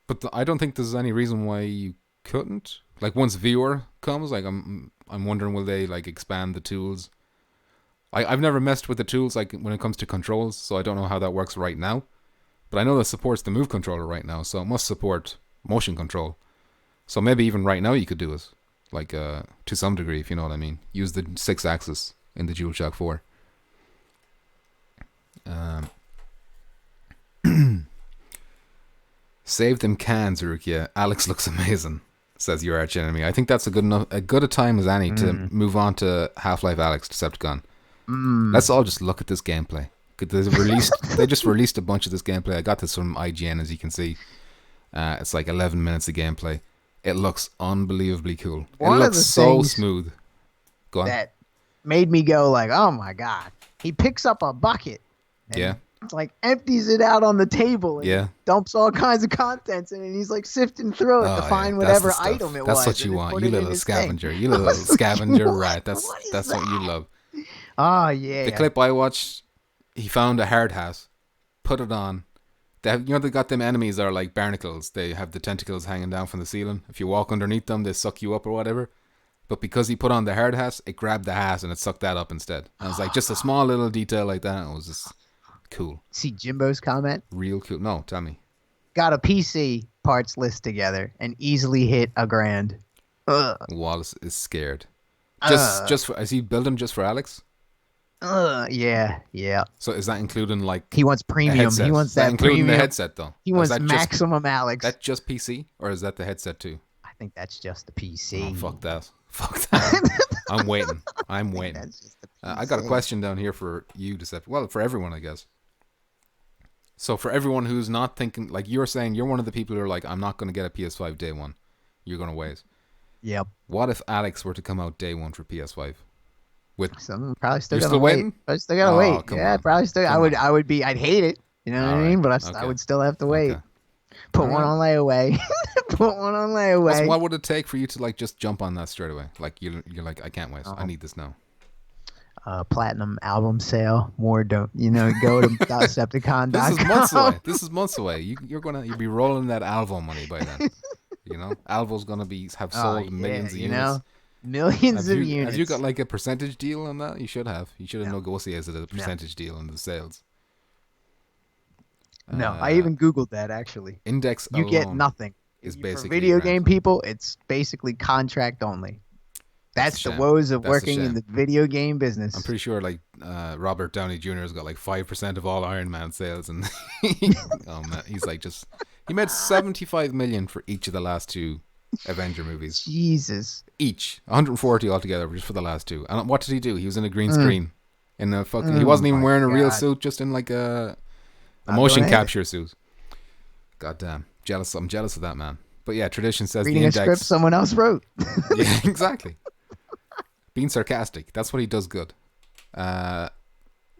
But I don't think there's any reason why you couldn't. Like once VR comes, like I'm wondering will they like expand the tools. I've never messed with the tools like when it comes to controls, so I don't know how that works right now. But I know that supports the Move controller right now, so it must support motion control. So maybe even right now you could do it, like to some degree, if you know what I mean. Use the 6-axis in the DualShock 4. Save them cans, Rukia. Alyx looks amazing, says your arch enemy. I think that's a good a time as any to move on to Half-Life Alyx Decepticon. Let's all just look at this gameplay. They just released a bunch of this gameplay. I got this from IGN, as you can see. It's like 11 minutes of gameplay. It looks unbelievably cool. One it of looks the so things smooth. Go on. That made me go like, oh my god. He picks up a bucket. And Yeah. It's like empties it out on the table. And Yeah. dumps all kinds of contents in it. And he's like sifting through it Oh, to yeah, find that's whatever the stuff. item it That's was. what you and then want. put You it in little his thing. scavenger. You little I was like, scavenger what? rat. That's What is what you that? love. Oh yeah. The clip I watched, he found a hard hat, put it on. They got them enemies that are like barnacles. They have the tentacles hanging down from the ceiling. If you walk underneath them, they suck you up or whatever. But because he put on the hard hat, it grabbed the hat and it sucked that up instead. And it's like just a small little detail like that. It was just cool. See Jimbo's comment? Real cool. No, tell me. Got a PC parts list together and easily hit $1,000. Ugh. Wallace is scared. Just for, is he building just for Alyx? Yeah. So is that including like He wants a premium. headset? He wants Is that that including premium. the headset though? He Or is wants that maximum Alyx. That just PC or is that the headset too? I think that's just the PC. Oh, fuck that. Fuck that. I'm waiting. That's just the PC. I got a question down here for you, Decepticon. Well, for everyone, I guess. So for everyone who's not thinking, like you're saying, you're one of the people who are like, I'm not going to get a PS5 day one. You're going to wait. Yep. What if Alyx were to come out day one for PS5? With So probably still You're gotta still wait. waiting? I still gotta Oh, wait. come Yeah, on. probably still. Come on. I would be. I'd hate it. You know what I Alright, mean? But okay. I would still have to wait. Okay. Put one on layaway. Put one on layaway. So what would it take for you to like just jump on that straight away? Like you're like, I can't wait. I need this now. Platinum album sale. More don't. Go to dicepticon.com. This is months away. This is months away. You'll be rolling that Alvo money by then. Alvo's gonna have sold millions of units. Millions of units. Have you got like a percentage deal on that? You should have. You should have negotiated a percentage deal on the sales. No, I even googled that actually. Index You get alone nothing. is For basically video grand. game people, it's basically contract only. That's the shame. woes of That's a working in shame. the video game business. I'm pretty sure like Robert Downey Jr. has got like 5% of all Iron Man sales, and oh man, he's like he made 75 million for each of the last two Avenger movies. Jesus. Each 140 altogether just for the last two. And what did he do? He was in a green screen in a fucking. He wasn't even my wearing a real God. suit, just in like a Not motion doing capture suit. God damn, jealous. I'm jealous of that man. But yeah, tradition says Reading the a index. script someone else wrote. Yeah, exactly. Being sarcastic. That's what he does good.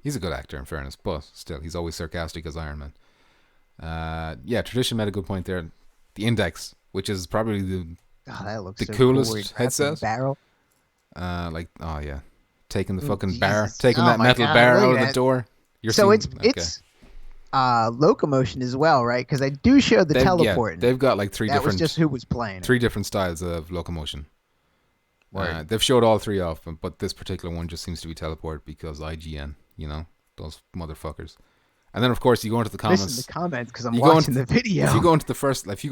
He's a good actor, in fairness, but still, he's always sarcastic as Iron Man. Yeah, tradition made a good point there. The index, which is probably God, that looks the so coolest cool. Where he grabs headset? the barrel. oh yeah, taking the fucking Jesus. bar, taking Oh that my metal God, bar look out at of the that. door. So it's locomotion as well, right? Because I do show the teleporting. They've got like that was just who was playing it. three different styles of locomotion. Word. They've showed all three off, but this particular one just seems to be teleport because IGN, those motherfuckers. And then of course you go into the comments. Listen to the comments because I'm You go watching into- the video. If you go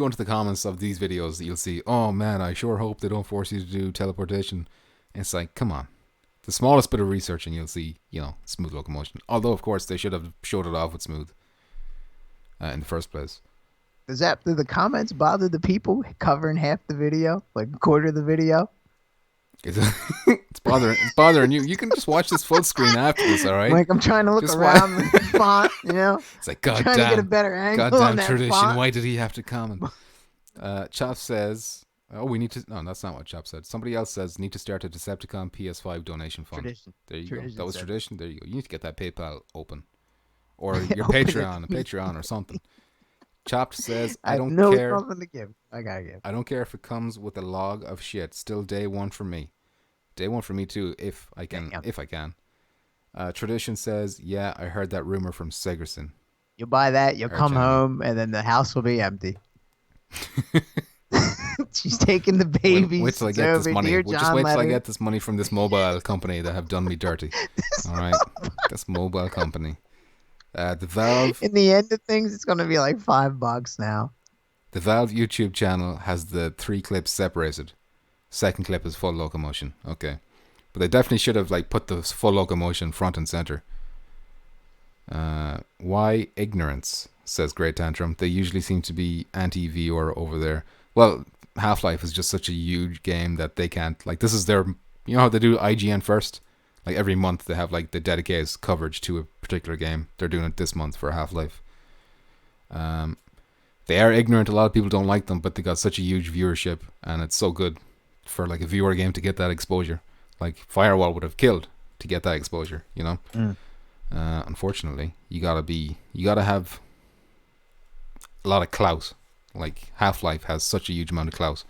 into the comments of these videos, you'll see, oh man, I sure hope they don't force you to do teleportation. And it's like, come on, The smallest bit of research and you'll see, smooth locomotion. Although, of course, they should have showed it off with smooth in the first place. Do the comments bother the people covering half the video, like a quarter of the video? It's bothering you. You can just watch this full screen after this, all right? Like I'm trying to look just around the font, It's like, trying to get a better angle on goddamn that tradition. font. Why did he have to comment? Chop says, we need to. No, that's not what Chop said. Somebody else says, need to start a Decepticon PS5 donation fund. Tradition. There you Tradition go. That was said. tradition. There you go. You need to get that PayPal open, or your Patreon or something. Chopped says, I don't care. Something to give. I gotta give. I don't care if it comes with a log of shit. Still day one for me. Day one for me too, if I can. Damn. If I can. Tradition says, yeah, I heard that rumor from Segerson. You'll buy that. You'll come Jeremy. home, and then the house will be empty. She's taking the babies. Wait till I get this money. Just wait till I get this money from this mobile company that have done me dirty. All right, this mobile company. The Valve. In the end of things, it's gonna be like $5 now. The Valve YouTube channel has the 3 clips separated. Second clip is full locomotion. Okay, but they definitely should have put the full locomotion front and center. Why ignorance? Says Great Tantrum. They usually seem to be anti-viewer over there. Well, Half-Life is just such a huge game that they can't. This is their. You know how they do IGN first? Every month they have the dedicated coverage to a particular game. They're doing it this month for Half-Life. They are ignorant. A lot of people don't like them, but they got such a huge viewership, and it's so good for a viewer game to get that exposure. Firewall would have killed to get that exposure. Unfortunately, you gotta have a lot of clout. Half-Life has such a huge amount of clout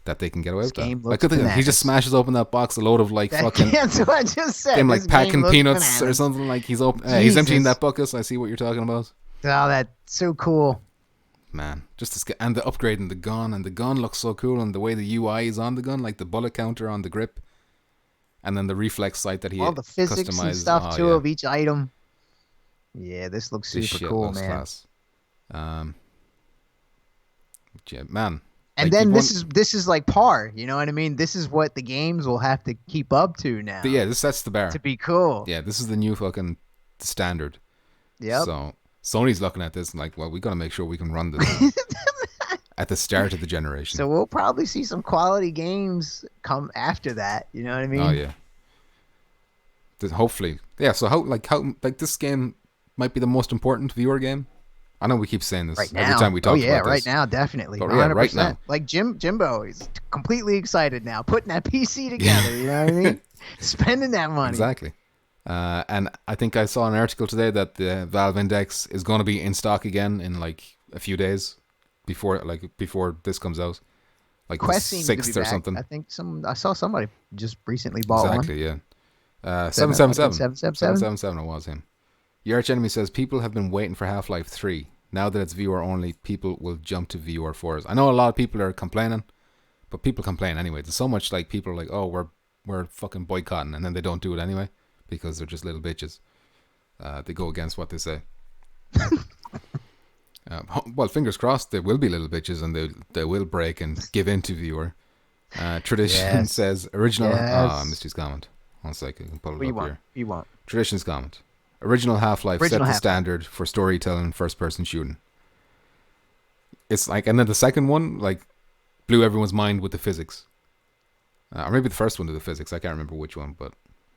that they can get away with that. He just smashes open that box, a load of fucking. That's what I just said. Him This packing game peanuts bananas. or something. He's open. He's emptying that bucket. So I see what you're talking about. Oh, that's so cool. Man, and the upgrading the gun, and the gun looks so cool, and the way the UI is on the gun, the bullet counter on the grip, and then the reflex sight that he all the physics and stuff too of each item. Yeah, this looks super cool, man. Class. Yeah, man. And then this is par. You know what I mean? This is what the games will have to keep up to now. Yeah, this sets the bar to be cool. Yeah, this is the new fucking standard. Yep. So Sony's looking at this and we got to make sure we can run this at the start of the generation. So we'll probably see some quality games come after that. You know what I mean? Oh yeah. Hopefully, yeah. So how this game might be the most important viewer game. I know we keep saying this every time we talk about this. Oh yeah, right now, definitely. But yeah, right now. Jimbo is completely excited now, putting that PC together. You know what I mean? Spending that money. Exactly. And I think I saw an article today that the Valve Index is going to be in stock again in a few days before this comes out. Quest the seems to be 6th or back. something. I think I saw somebody just recently bought one. Exactly, yeah. 777. 777. 777 it was him. Your Arch Enemy says, people have been waiting for Half-Life 3. Now that it's viewer only, people will jump to viewer 4s. I know a lot of people are complaining, but people complain anyway. There's so much people are like, oh, we're fucking boycotting, and then they don't do it anyway because they're just little bitches. They go against what they say. Well, fingers crossed, they will be little bitches and they will break and give in to viewer. Tradition says, original... Yes. Oh, I missed his comment. 1 second, I can pull it up here. You won't. Tradition's comment. Original Half-Life set the standard for storytelling first-person shooting. It's and then the second one, blew everyone's mind with the physics. Or maybe the first one did the physics. I can't remember which one, but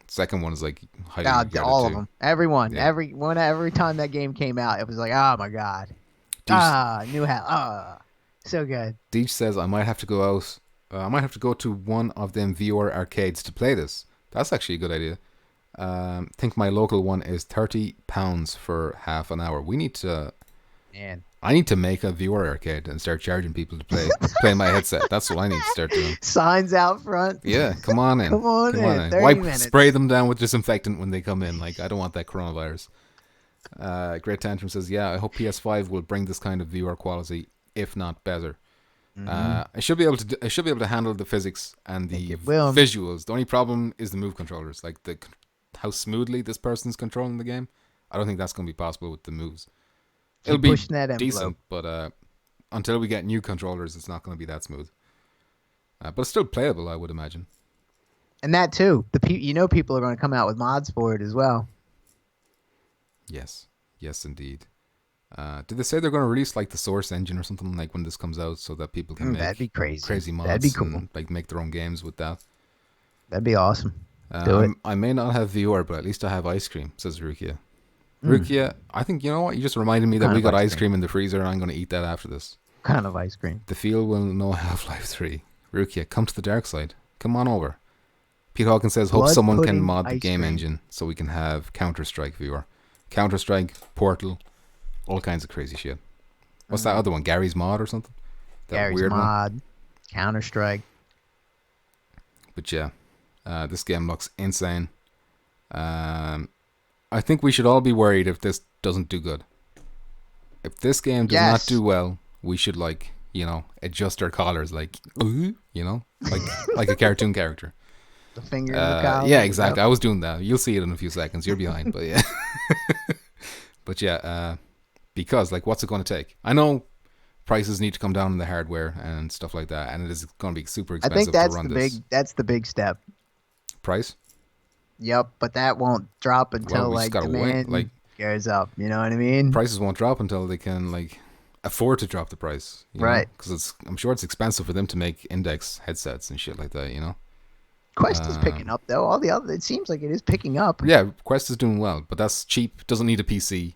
the second one is highly regarded all of too. them. Everyone. Yeah. Every time that game came out, it was oh my god. New Hal. So good. Deej says, I might have to go out. I might have to go to one of them viewer arcades to play this. That's actually a good idea. Think my local one is £30 for half an hour. We need to. Man. I need to make a viewer arcade and start charging people to play my headset. That's what I need to start doing. Signs out front. Yeah, come on in. Come on in. 30 minutes. Spray them down with disinfectant when they come in. I don't want that coronavirus. Great Tantrum says, yeah, I hope PS5 will bring this kind of viewer quality, if not better. I should be able to handle the physics and the visuals. The only problem is the move controllers, how smoothly this person's controlling the game. I don't think that's going to be possible with the moves. It'll be decent, but until we get new controllers, it's not going to be that smooth. But it's still playable, I would imagine. And that too, people are going to come out with mods for it as well. Yes, indeed. Did they say they're going to release like the source engine or something like when this comes out, so that people can make That'd be crazy mods That'd be cool. and like make their own games with that? That'd be awesome. Do it. I may not have VR, but at least I have ice cream, says Rukia. Rukia, I think, you know what? You just reminded me that we got ice cream in the freezer, and I'm going to eat that after this. What kind of ice cream? The field will know Half-Life 3. Rukia, come to the dark side. Come on over. Pete Hawkins says, hope someone can mod the game engine so we can have Counter-Strike VR. Counter-Strike, Portal, all kinds of crazy shit. What's that other one? Gary's Mod or something? That Gary's weird Mod, one? Counter-Strike. But yeah, this game looks insane. I think we should all be worried if this doesn't do good. If this game does not do well, we should adjust our collars like a cartoon character. The finger in the collar. Yeah, exactly. Yep. I was doing that. You'll see it in a few seconds. You're behind, but yeah. But yeah, because what's it going to take? I know prices need to come down in the hardware and stuff like that, and it is going to be super expensive to run this. That's the big step. Price? Yep, but that won't drop until demand goes up. You know what I mean? Prices won't drop until they can afford to drop the price, right? Because I'm sure it's expensive for them to make index headsets and shit like that. Quest is picking up though. All the other, it seems like it is picking up. Yeah, Quest is doing well, but that's cheap. Doesn't need a PC.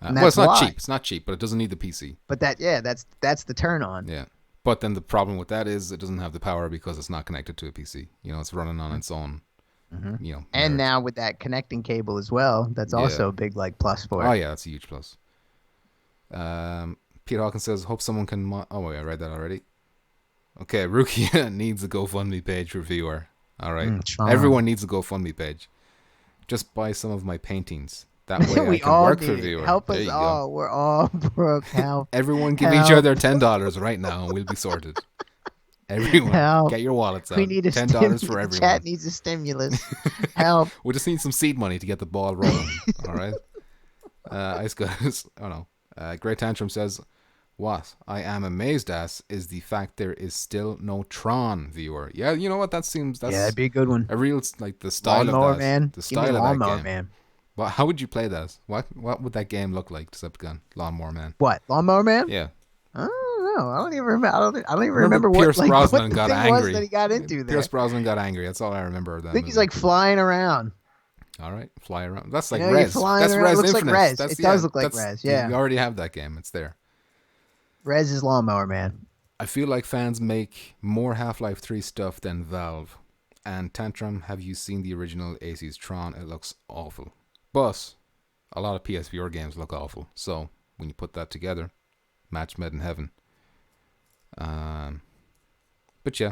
Well, it's not cheap. It's not cheap, but it doesn't need the PC. But that's the turn on. Yeah, but then the problem with that is it doesn't have the power because it's not connected to a PC. It's running on its own. Mm-hmm. And now with that connecting cable as well, that's also a big plus for it. Oh yeah, that's a huge plus. Pete Hawkins says, "Hope someone can." Oh wait, I read that already. Okay, Rukia needs a GoFundMe page for VR. All right, everyone needs a GoFundMe page. Just buy some of my paintings. That way I can work for VR. Help us all. We're all broke. Help. Everyone give each other $10 right now, and we'll be sorted. Everyone, get your wallets out. We need $10 for everyone. The chat needs a stimulus. Help. We just need some seed money to get the ball rolling. All right. Ice Guys. Oh no. Great Tantrum says, "What I am amazed at is the fact there is still no Tron viewer." Yeah, you know what? That's that'd be a good one. A real the style Lawnmower of that. Man. The style of that game. Man. Well, how would you play that? What would that game look like, Decepticon? Lawnmower Man. What? Lawnmower Man? Yeah. I don't know. I don't even remember. I don't even remember Pierce what Brosnan what got the thing angry. was that he got into there. Pierce Brosnan got angry. That's all I remember. I think he's flying around. All right, fly around. That's like Rez. That's around. Rez It looks Infinite. like Rez. It does look like Rez. Yeah. You already have that game. It's there. Rez is Lawnmower Man. I feel like fans make more Half-Life 3 stuff than Valve. And Tantrum, have you seen the original AC's Tron? It looks awful. But a lot of PSVR games look awful. So when you put that together, match made in heaven. But yeah,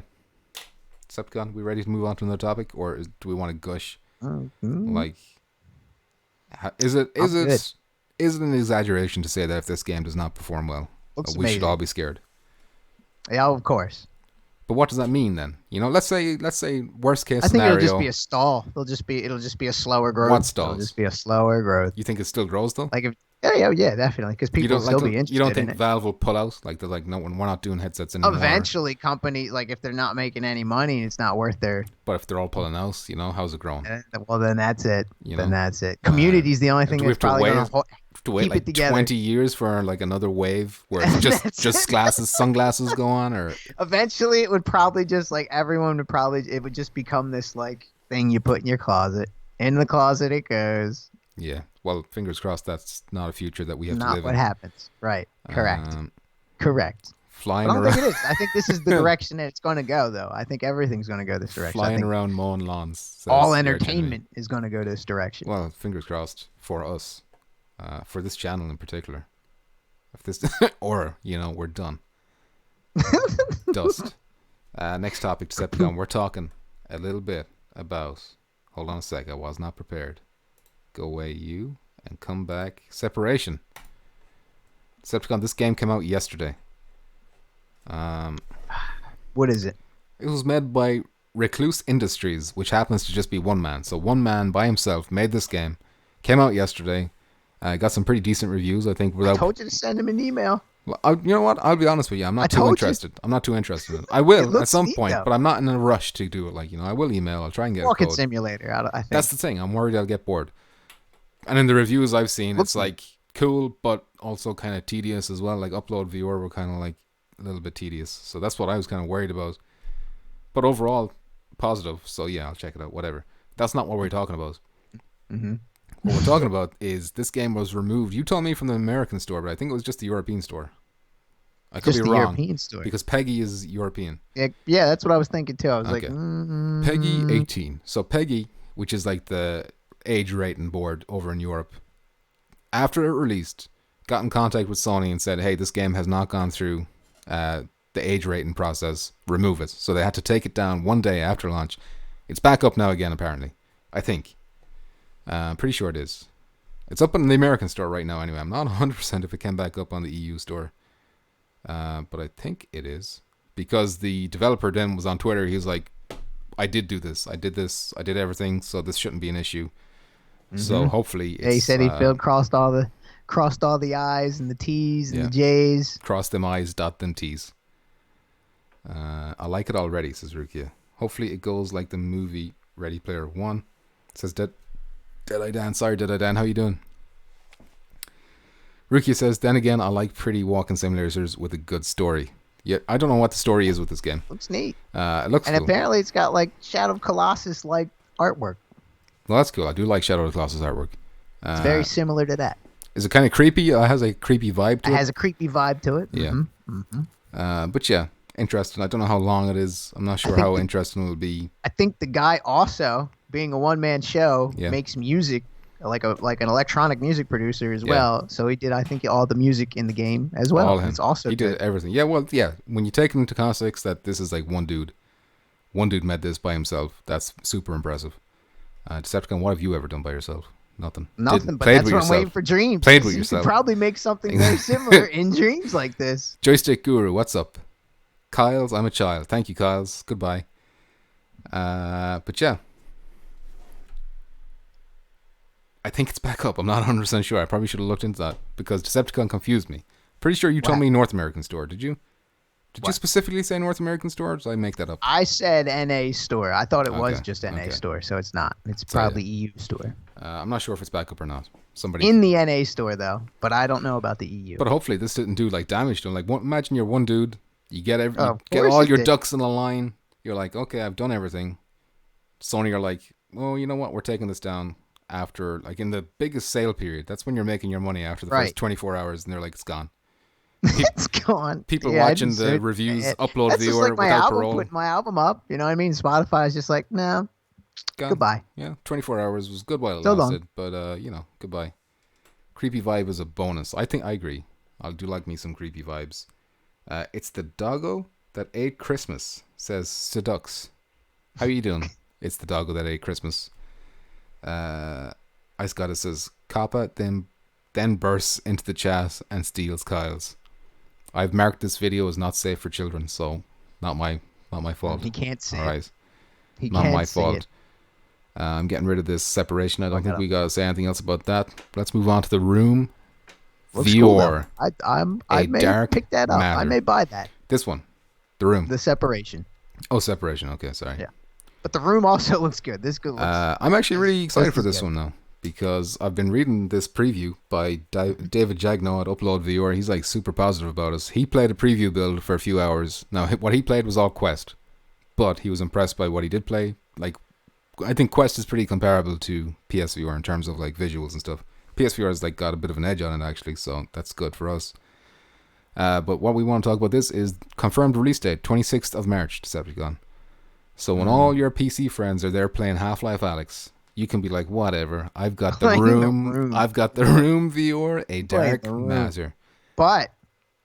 Decepticon, we ready to move on to another topic, or do we want to gush? Is it an exaggeration to say that if this game does not perform well, we should all be scared? Yeah, of course. But what does that mean then? Let's say worst case scenario. I think it'll just be a stall. It'll just be a slower growth. What stalls? It'll just be a slower growth. You think it still grows though? Yeah, definitely. Because people will still be interested. You don't think in Valve will pull out? They're like, no, we're not doing headsets anymore. Eventually, companies if they're not making any money, it's not worth their. But if they're all pulling out, how's it growing? Well, then that's it. That's it. Community's the only thing that's probably going to wait keep it together. 20 years for another wave where just sunglasses go on, or eventually it would probably just everyone would probably it would just become this thing you put in your closet. In the closet it goes. Yeah. Well, fingers crossed that's not a future that we have to live in. Not what happens. Right. Correct. Correct. Flying I don't around. think it is. I think this is the direction that it's going to go, though. I think everything's going to go this direction. Flying around mowing lawns. All entertainment is going to go this direction. Well, fingers crossed for us, for this channel in particular. If this, or we're done. Dust. Next topic, Decepticon. We're talking a little bit about. Hold on a sec. I was not prepared. Go away, you, and come back. Separation. Decepticon. This game came out yesterday. What is it? It was made by Recluse Industries, which happens to just be one man. So one man by himself made this game. Came out yesterday. Got some pretty decent reviews, I think. I told you to send him an email. Well, you know what? I'll be honest with you. I'm not too told you. interested. I'm not too interested in it. I will at looks some neat, point, though. but I'm not in a rush to do it. Like, I will email. I'll try and get a Walking code. simulator. I think That's the thing. I'm worried I'll get bored. And in the reviews I've seen, Looks it's like cool, but also kind of tedious as well. Like upload viewer were kind of like a little bit tedious. So that's what I was kind of worried about. But overall, positive. So yeah, I'll check it out. Whatever. That's not what we're talking about. Mm-hmm. What we're talking about is this game was removed. You told me from the American store, but I think it was just the European store. I could just be the wrong. European store. Because Peggy is European. Yeah, that's what I was thinking too. I was Okay. like, Peggy 18. So Peggy, which is like the age rating board over in Europe, after it released, got in contact with Sony and said, hey, this game has not gone through the age rating process. Remove it. So they had to take it down one day after launch. It's back up now again, apparently. I think. I'm pretty sure it is. It's up on the American store right now anyway. I'm not 100% if it came back up on the EU store. But I think it is. Because the developer then was on Twitter. He was like, I did do this. I did this. I did everything. So this shouldn't be an issue. Mm-hmm. So hopefully it's... he said he crossed all the I's and the T's and the J's. Cross them I's, dot them T's. I like it already, says Rukia. Hopefully it goes like the movie Ready Player One. Says Deadeye Dan. Sorry, Deadeye Dan. How you doing? Rukia says, then again, I like pretty walking simulators with a good story. Yeah, I don't know what the story is with this game. Looks neat. It looks and cool. Apparently it's got like Shadow of Colossus like artwork. Well, that's cool. I do like Shadow of the Colossus artwork. It's very similar to that. Is it kind of creepy? It has a creepy vibe to it. It has a creepy vibe to it. Yeah. Mm-hmm. But yeah, interesting. I don't know how long it is. I'm not sure how interesting it will be. I think the guy also, being a one-man show, Yeah. makes music like an electronic music producer as well. So he did, I think, all the music in the game as well. All him. It's also he did everything. Yeah, well, yeah. When you take into context that this is like one dude made this by himself. That's super impressive. Decepticon, what have you ever done by yourself? Nothing. Nothing, but Played that's with what I'm yourself. waiting for Dreams. Played with You yourself. could probably make something very similar in Dreams like this. Joystick Guru, what's up? Kyles, I'm a child. Thank you, Kyles. Goodbye. But yeah. I think it's back up. I'm not 100% sure. I probably should have looked into that because Decepticon confused me. Pretty sure you told me North American store. Did you? Did you specifically say North American store, or did I make that up? I said NA store. I thought it was just NA store, so it's not. It's probably EU store. I'm not sure if it's back up or not. Somebody in the NA store though, but I don't know about the EU. But hopefully this didn't do like damage to him. Like, imagine you're one dude, you get you get course all it your did. ducks in a line. You're like, okay, I've done everything. Sony are like, well, you know what? We're taking this down after, like, in the biggest sale period. That's when you're making your money after the first 24 hours, and they're like, it's gone. It's gone. People Yeah, I watching didn't the say- reviews, That's upload just viewer like my without album, parole. putting my album up. You know what I mean? Spotify's just like, no, Gone. goodbye. Yeah, 24 hours was good while it So long. lasted, but you know, goodbye. Creepy vibe is a bonus. I think I agree. I do like me some creepy vibes. It's the doggo that ate Christmas, says Sedux. How you doing? It's the doggo that ate Christmas. Ice Goddess says Kappa then bursts into the chat and steals Kyle's. I've marked this video as not safe for children, so not my fault. He can't see All it. right. He Not can't my see fault. it. I'm getting rid of this separation. I don't think up. we gotta say anything else about that. Let's move on to the room. Looks cool, Vior. though. I A may dark pick that up. I matter. may buy that. This one. The room. The separation. Oh, separation. Okay, sorry. Yeah. But the room also looks good. This good looks. I'm actually really excited for is this good. one now because I've been reading this preview by David Jagno at Upload Vior. He's like super positive about us. He played a preview build for a few hours. Now, what he played was all Quest, but he was impressed by what he did play. Like, I think Quest is pretty comparable to PSVR in terms of like visuals and stuff. PSVR has like got a bit of an edge on it actually, so that's good for us. But what we want to talk about this is confirmed release date, 26th of March, Decepticon. So when all your PC friends are there playing Half-Life Alyx, you can be like, whatever, I've got the Playing the room, room. I've got the room VR, a Playing dark the room. matter. But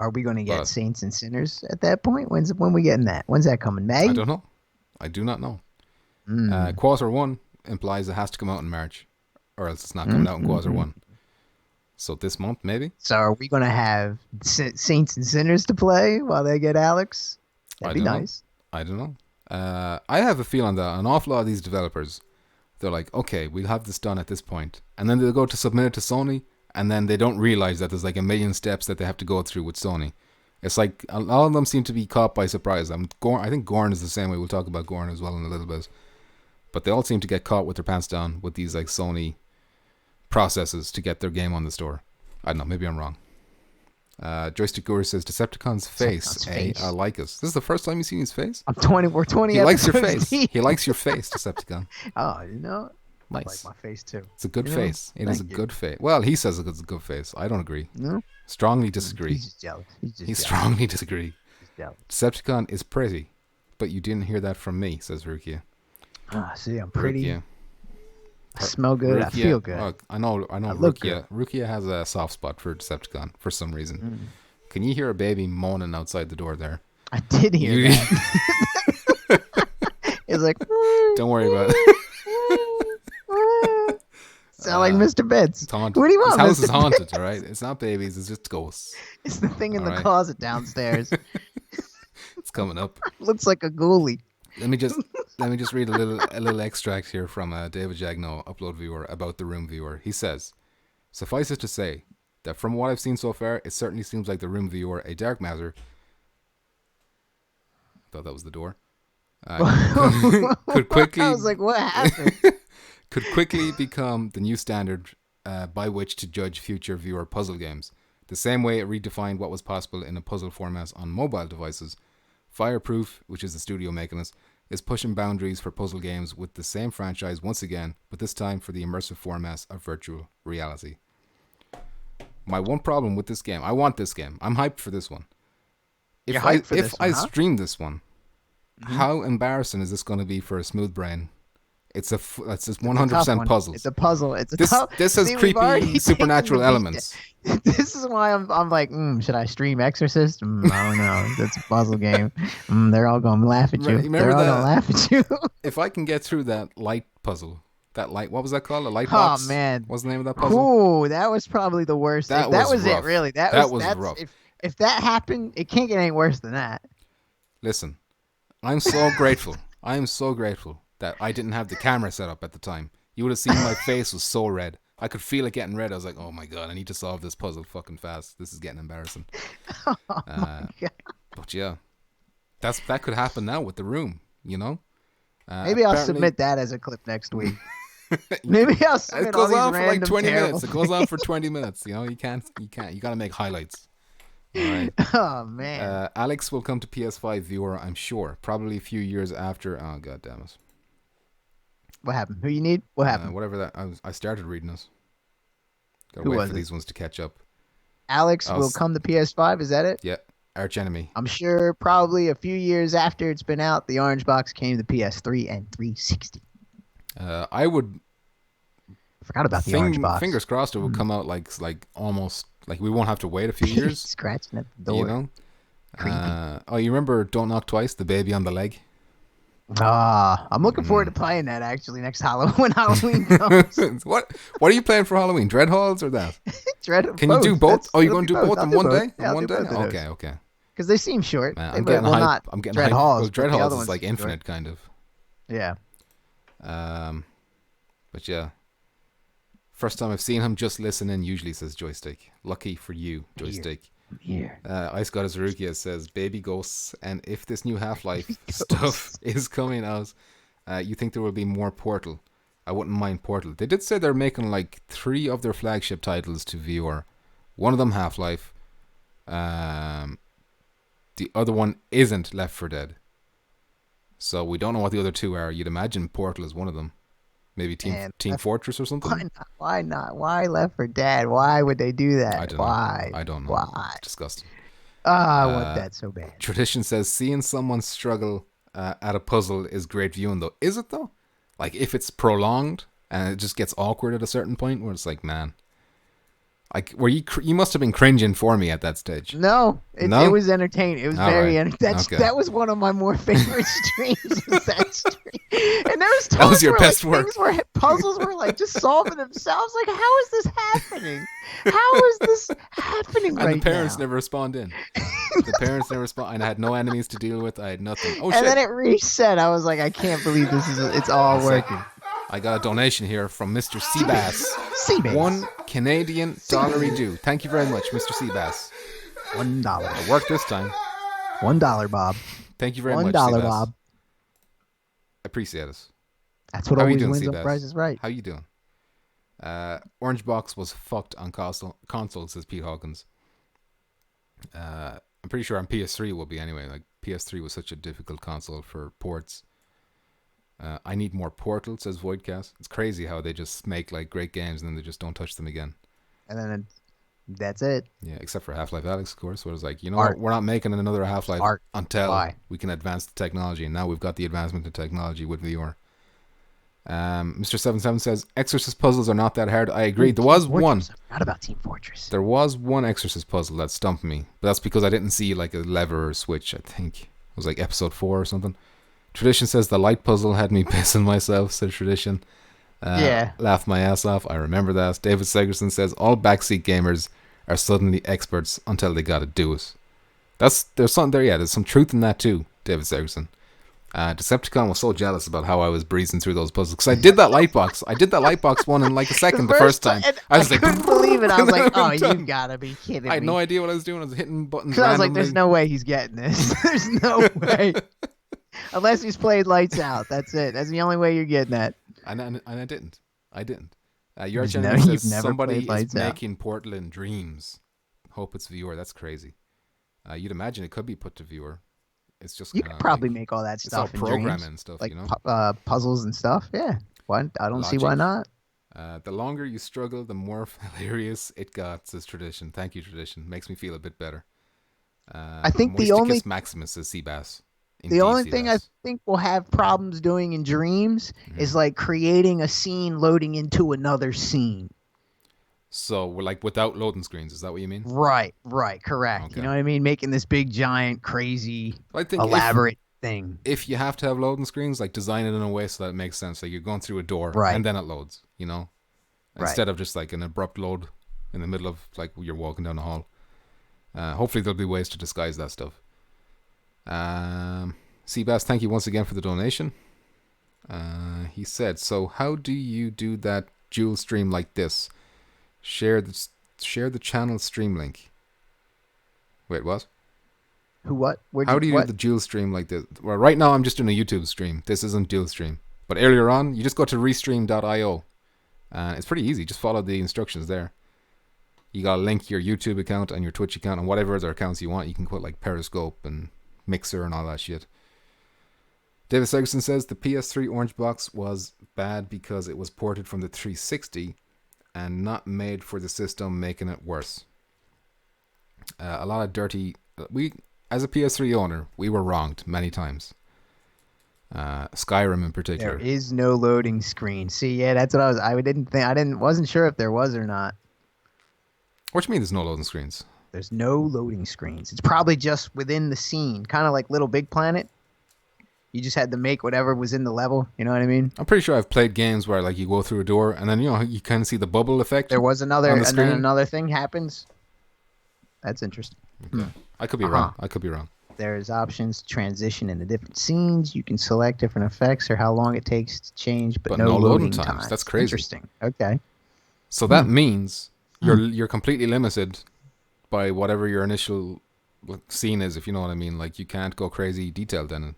are we going to get But- Saints and Sinners at that point? When we getting that? When's that coming? May? I don't know. I do not know. Quarter 1 implies it has to come out in March, or else it's not coming out in quarter 1. So this month, maybe? So are we going to have Saints and Sinners to play while they get Alyx? That'd be don't know. nice. I don't know. I have a feeling that an awful lot of these developers, they're like, okay, we'll have this done at this point, and then they'll go to submit it to Sony, and then they don't realize that there's like a million steps that they have to go through with Sony. It's like all of them seem to be caught by surprise. I think Gorn is the same way. We'll talk about Gorn as well in a little bit. But they all seem to get caught with their pants down with these like Sony processes to get their game on the store. I don't know. Maybe I'm wrong. Joystick Guru says Decepticon's face. I like us. This is the first time you've seen his face? I'm 20. We're 20. He likes your episodes face. deep. He likes your face, Decepticon. Oh, you know. Nice. I like my face too. It's a good You know? face. It is a Thank you. good face. Well, he says it's a good face. I don't agree. No. Strongly disagree. He's just jealous. He strongly disagree. He's jealous. Decepticon is pretty, but you didn't hear that from me, says Rukia. Ah, see, I'm pretty. Rukia. I smell good. I Rukia- feel good. Oh, I know. look Rukia. Rukia has a soft spot for Decepticon for some reason. Can you hear a baby moaning outside the door there? I did hear You- that. It's like. Don't worry about it. Sound like Mr. Beds. It's haunted. What do you want, This house Mr. is haunted, all right? It's not babies. It's just ghosts. It's the thing in the Alright. closet downstairs. It's coming up. Looks like a ghoulie. Let me just read a little extract here from David Jagno, upload viewer, about the Room viewer. He says, "Suffice it to say that from what I've seen so far, it certainly seems like the Room viewer, a dark matter." I thought that was the door. Could quickly. I was like, what happened? Could quickly become the new standard by which to judge future viewer puzzle games. The same way it redefined what was possible in a puzzle format on mobile devices. Fireproof, which is the studio making us, is pushing boundaries for puzzle games with the same franchise once again, but this time for the immersive formats of virtual reality. My one problem with this game, I want this game. I'm hyped for this one. You're hyped for if this I one, huh? stream this one, how embarrassing is this going to be for a smooth brain? It's just Tough 100% one. puzzles. It's a puzzle. It's a This tough. this has See, we've creepy already supernatural taken the beat. elements. This is why I'm like, should I stream Exorcist? I don't know. That's a puzzle game. They're all gonna laugh at you. Remember They're all that- gonna laugh at you. If I can get through that light puzzle, what was that called? A light Oh, box? man. What's the name of that puzzle? Ooh, that was probably the worst. That That was was rough. it, really. That was that's, rough. If that happened, it can't get any worse than that. Listen, I'm so grateful. I am so grateful that I didn't have the camera set up at the time. You would have seen my face was so red. I could feel it getting red. I was like, oh my God, I need to solve this puzzle fucking fast. This is getting embarrassing. God. But yeah, that could happen now with the Room, you know? Maybe I'll apparently- submit that as a clip next week. Maybe I'll submit It all goes these on for like random 20 terrible minutes. It goes on for 20 minutes. You know, you got to make highlights. All right. Oh man. Alyx will come to PS5 viewer, I'm sure. Probably a few years after. Oh, God damn it. What happened? Who you need? What happened? Whatever that. I started reading this. Gotta Who wait was for it? these ones to catch up. Alex I'll will s- come to PS5. Is that it? Yeah. Arch enemy. I'm sure probably a few years after it's been out, the orange box came to PS3 and 360. I would Forgot about the orange box. fingers crossed it will come out like almost like we won't have to wait a few years. Scratching at the door. You know. Creepy. You remember Don't Knock Twice, the baby on the leg? I'm looking forward to playing that actually next Halloween when Halloween comes. What are you playing for Halloween? Dread Halls or that? Can You do both? Oh, you're going to do both in one day? Yeah, In one day? Okay. Because they seem short. Man, They- I'm getting well, hype. not I'm getting Dread hype. Halls. Well, Dread but the Halls other is ones like seem short. infinite kind of. Yeah. But yeah. First time I've seen him just listening, usually says Joystick. Lucky for you, Joystick. Here. Ice Goddess Rukia says, baby ghosts, and if this new Half-Life stuff is coming out, you think there will be more Portal. I wouldn't mind Portal. They did say they're making like 3 of their flagship titles to VR. One of them Half-Life. The other one isn't Left 4 Dead. So we don't know what the other 2 are. You'd imagine Portal is one of them. Maybe Team Fortress or something? Why not? Why not? Why Left 4 Dead? Why would they do that? I don't Why? know. I don't know. Why? It's disgusting. I want that so bad. Tradition says seeing someone struggle at a puzzle is great viewing, though. Is it, though? Like, if it's prolonged and it just gets awkward at a certain point where it's like, man. Like, you must have been cringing for me at that stage. No, it was entertaining. It was All very right. entertaining. Okay. That was one of my more favorite streams. Is that stream. And there was times That was your where, best like, work. Things where puzzles were like just solving themselves. Like, how is this happening? How is this happening And right the parents now? never respond in. The parents never respond. And I had no enemies to deal with. I had nothing. Oh, And shit. then it reset. I was like, I can't believe this is. It's all working. I got a donation here from Mr. Seabass. Seabass. $1 Canadian due. Thank you very much, Mr. Seabass. $1. It worked this time. $1, Bob. Thank you very much, $1, Seabass. Bob. Appreciate it. That's what How are you always doing, wins on Seabass? Price is Right. How you doing? Orange Box was fucked on console, says Pete Hawkins. I'm pretty sure on PS3 will be anyway. Like PS3 was such a difficult console for ports. I need more Portal, says Voidcast. It's crazy how they just make like great games and then they just don't touch them again. And then that's it. Yeah, except for Half-Life Alyx, of course, where it's like, Art. what? We're not making another Half-Life Art. until Why? we can advance the technology. And now we've got the advancement in technology with VR. Mr. 77 says, Exorcist puzzles are not that hard. I agree. There was one. Not about Team Fortress. There was one Exorcist puzzle that stumped me. But that's because I didn't see like a lever or switch, I think. It was like episode 4 or something. Tradition says the light puzzle had me pissing myself, said Tradition. Yeah. Laughed my ass off. I remember that. David Segerson says all backseat gamers are suddenly experts until they gotta do it. There's something there, yeah. There's some truth in that too, David Segerson. Decepticon was so jealous about how I was breezing through those puzzles because I did that lightbox. I did that lightbox one in like a second the first time. I was like, couldn't believe it. I was like, oh, done. you gotta be kidding me. I had no idea what I was doing. I was hitting buttons. Because I was like, randomly. there's no way he's getting this. There's no way. Unless he's played Lights Out. That's it. That's the only way you're getting that. And I didn't. Your You've channel never says somebody played is Lights Out. making Portal in dreams. Hope it's viewer. That's crazy. You'd imagine it could be put to viewer. It's just You could probably make all that it's all stuff in programming dreams. and stuff, Like you know. puzzles and stuff. Yeah. Why? I don't see why Logic. not. The longer you struggle, the more hilarious it got, says Tradition. Thank you, Tradition. Makes me feel a bit better. I think the Moisticus only Maximus says Seabass. the only thing I think we'll have problems doing in dreams is like creating a scene loading into another scene. So we're like without loading screens. Is that what you mean? Right, correct. Okay. You know what I mean? Making this big, giant, crazy, I think elaborate thing. If you have to have loading screens, like design it in a way so that it makes sense. Like you're going through a door Right. and then it loads, you know? Right. Instead of just like an abrupt load in the middle of like you're walking down the hall. Hopefully there'll be ways to disguise that stuff. Seabass, thank you once again for the donation. He said, so how do you do that dual stream like this? Share the channel stream link. Wait, what? Who? What? How do you do the dual stream like this? Well, right now I'm just doing a YouTube stream. This isn't dual stream. But earlier on, you just go to restream.io. It's pretty easy. Just follow the instructions there. You gotta link your YouTube account and your Twitch account and whatever other accounts you want. You can put like Periscope and Mixer and all that shit. David Segerson says the PS3 Orange Box was bad because it was ported from the 360 and not made for the system, making it worse. A lot of dirty... As a PS3 owner, we were wronged many times. Skyrim in particular. There is no loading screen. See, yeah, that's what wasn't sure if there was or not. What do you mean there's no loading screens? There's no loading screens. It's probably just within the scene, kind of like Little Big Planet. You just had to make whatever was in the level. You know what I mean? I'm pretty sure I've played games where like you go through a door and then you kind of see the bubble effect. There was another, on the and then screen. another thing happens. That's interesting. Okay. I could be wrong. I could be wrong. There's options to transition into different scenes. You can select different effects or how long it takes to change, but no loading times. That's crazy. Interesting. Okay. So that means you're completely limited by whatever your initial scene is, if you know what I mean. Like you can't go crazy detailed in it.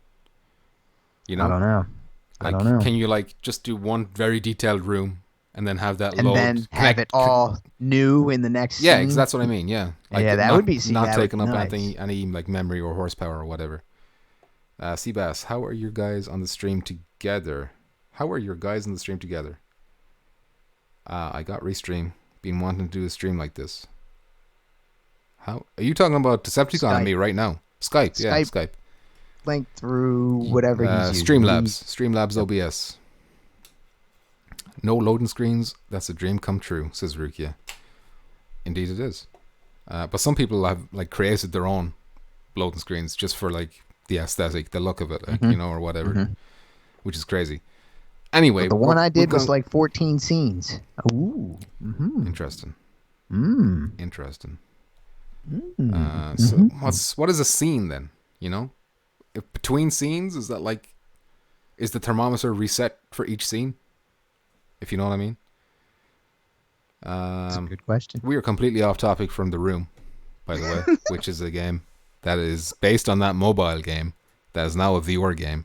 You know? I don't know. Like, I don't know. Can you like just do one very detailed room and then have that And load? then have it all new in the next Yeah, scene? that's what I mean. Yeah. Like Yeah, that not, would be not that would taking be up nice. any like memory or horsepower or whatever. Seabass, how are you guys on the stream together? How are your guys on the stream together? I got Restream. Been wanting to do a stream like this. How are you talking about Decepticon and me right now? Skype, yeah, Skype. Link through whatever he's using. Streamlabs OBS. No loading screens. That's a dream come true, says Rukia. Indeed it is. But some people have like created their own loading screens just for like the aesthetic, the look of it, like, you know, or whatever, which is crazy. Anyway, But the one I did was like 14 scenes. Ooh. Interesting. Mm. Interesting. Mm. So what is a scene then? You know, if between scenes, is that like, is the thermometer reset for each scene? if you know what I mean. That's a good question. We are completely off topic from The Room, by the way, which is a game that is based on that mobile game that is now a VR game.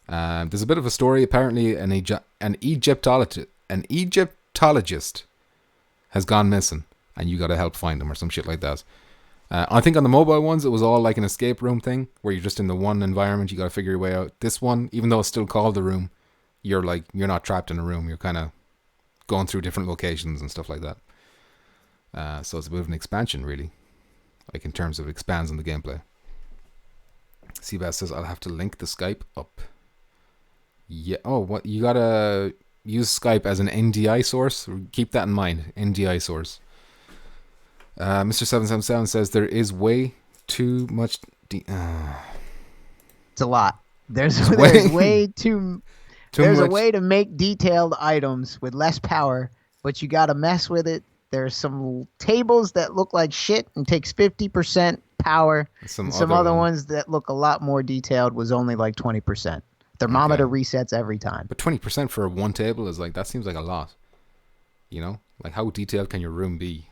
There's a bit of a story. Apparently, an Egyptologist has gone missing, and you got to help find him or some shit like that. I think on the mobile ones, it was all like an escape room thing, where you're just in the one environment, you got to figure your way out. This one, even though it's still called The Room, you're not trapped in a room. You're kind of going through different locations and stuff like that. So it's a bit of an expansion, really, like in terms of expands on the gameplay. Seabass says I'll have to link the Skype up. Yeah. Oh, what, you gotta use Skype as an NDI source. Keep that in mind. NDI source. Mr. 777 says there is way too much. It's a lot. There's way too. There's a way to make detailed items with less power, but you gotta mess with it. There's some tables that look like shit and takes 50% power. Some other ones that look a lot more detailed was only like 20%. Thermometer resets every time. But 20% for one table is like, that seems like a lot. You know? Like, how detailed can your room be?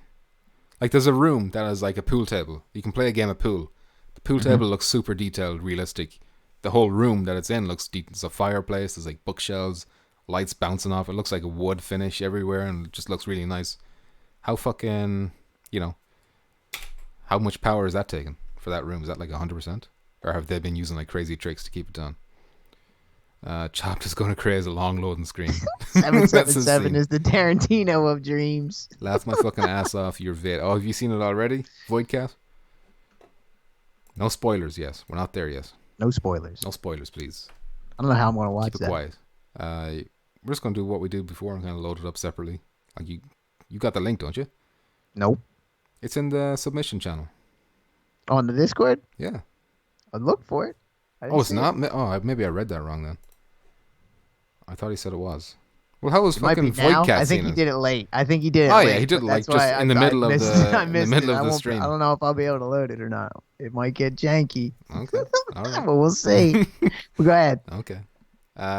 Like, there's a room that is like a pool table. You can play a game of pool. The pool table looks super detailed, realistic. The whole room that it's in looks deep. There's a fireplace, there's like bookshelves, lights bouncing off. It looks like a wood finish everywhere, and it just looks really nice. How fucking, how much power is that taking for that room? Is that like 100%? Or have they been using like crazy tricks to keep it down? Chopped is going to create a long loading screen. 777 is the Tarantino of dreams. Laugh my fucking ass off your vid. Oh, have you seen it already? Voidcast? No spoilers, yes. We're not there yet. No spoilers. No spoilers, please. I don't know how I'm going to watch Keep that. it quiet. We're just going to do what we do before and kind of load it up separately. Like you got the link, don't you? Nope. It's in the submission channel. On the Discord? Yeah. I'll look for it. Oh, it's not? Oh, maybe I read that wrong then. I thought he said it was. Well, how was fucking Voidcast? I think he did it late. He did it late. Oh, yeah, he did it like just in the middle of the stream. I don't know if I'll be able to load it or not. It might get janky. Okay. All right. But we'll see. Go ahead. Okay.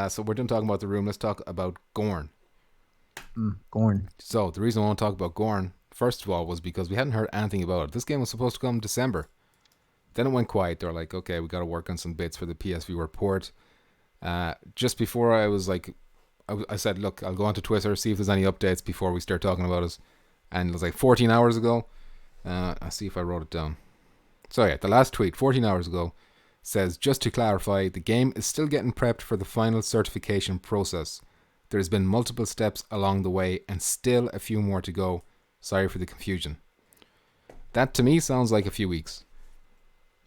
So we're done talking about The Room. Let's talk about Gorn. Gorn. So the reason I want to talk about Gorn, first of all, was because we hadn't heard anything about it. This game was supposed to come December. Then it went quiet. They're like, okay, we got to work on some bits for the PSV report. Just before I was like, I said, look, I'll go onto Twitter, see if there's any updates before we start talking about it. And it was like 14 hours ago. I'll see if I wrote it down. So yeah, the last tweet, 14 hours ago, says, just to clarify, the game is still getting prepped for the final certification process. There's been multiple steps along the way and still a few more to go. Sorry for the confusion. That to me sounds like a few weeks.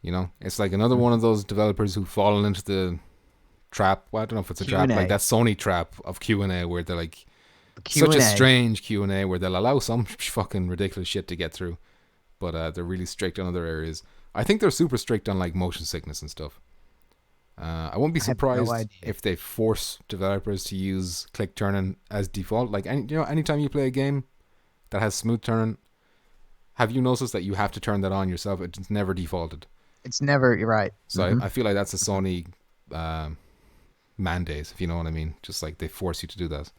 It's like another one of those developers who've fallen into the trap. Well, I don't know if it's a trap, like that Sony trap of Q&A where they're like such a strange Q&A where they'll allow some fucking ridiculous shit to get through, but they're really strict on other areas. I think they're super strict on like motion sickness and stuff. I won't be surprised if they force developers to use click turning as default. Like anytime you play a game that has smooth turning, have you noticed that you have to turn that on yourself? It's never defaulted. It's never, you're right. So I feel like that's a Sony mandate, if you know what I mean. Just like they force you to do that.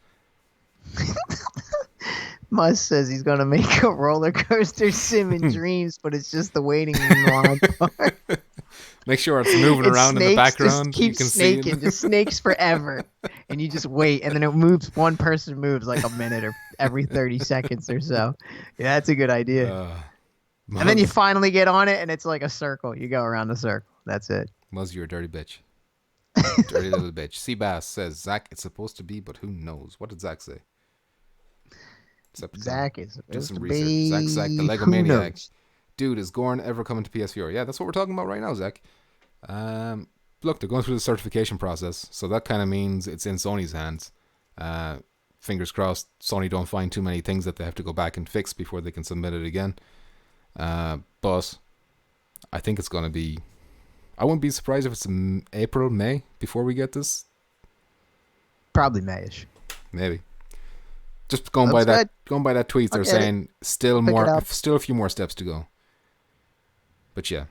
Musk says he's going to make a roller coaster sim in dreams, but it's just the waiting line part. Make sure it's moving around in the background. Just keeps snaking, just snakes forever. And you just wait, and then it moves. One person moves like a minute or every 30 seconds or so. Yeah, that's a good idea. And then you finally get on it, and it's like a circle. You go around the circle. That's it. Muzz, you're a dirty bitch. Dirty little bitch. Seabass says, Zach, it's supposed to be, but who knows? What did Zach say? Zach is do supposed some to research. be... Zach, the Lego Maniac. Dude, is Gorn ever coming to PS4? Yeah, that's what we're talking about right now, Zach. Look, they're going through the certification process, so that kind of means it's in Sony's hands. Fingers crossed, Sony don't find too many things that they have to go back and fix before they can submit it again. But I think it's going to be... I wouldn't be surprised if it's in April, May, before we get this. Probably Mayish. Maybe. Just going by that tweet, they're saying still a few more steps to go. But yeah,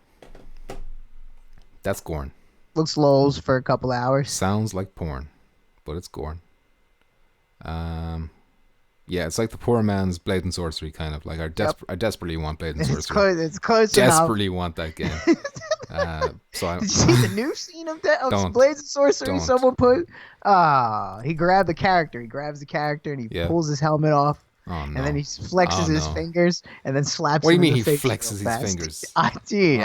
that's Gorn. Looks lols for a couple hours. Sounds like porn, but it's Gorn. Yeah, it's like the poor man's Blade and Sorcery, kind of. Like, I desperately want Blade and It's Sorcery. close Desperately want that game. Did you see the new scene of Don't. Blades of Sorcery? Don't. Someone put, he grabbed the character. He grabs the character and he pulls his helmet off. Oh, no. And then he flexes his fingers and then slaps What do you him mean in he the face flexes real his fast. fingers? Dude,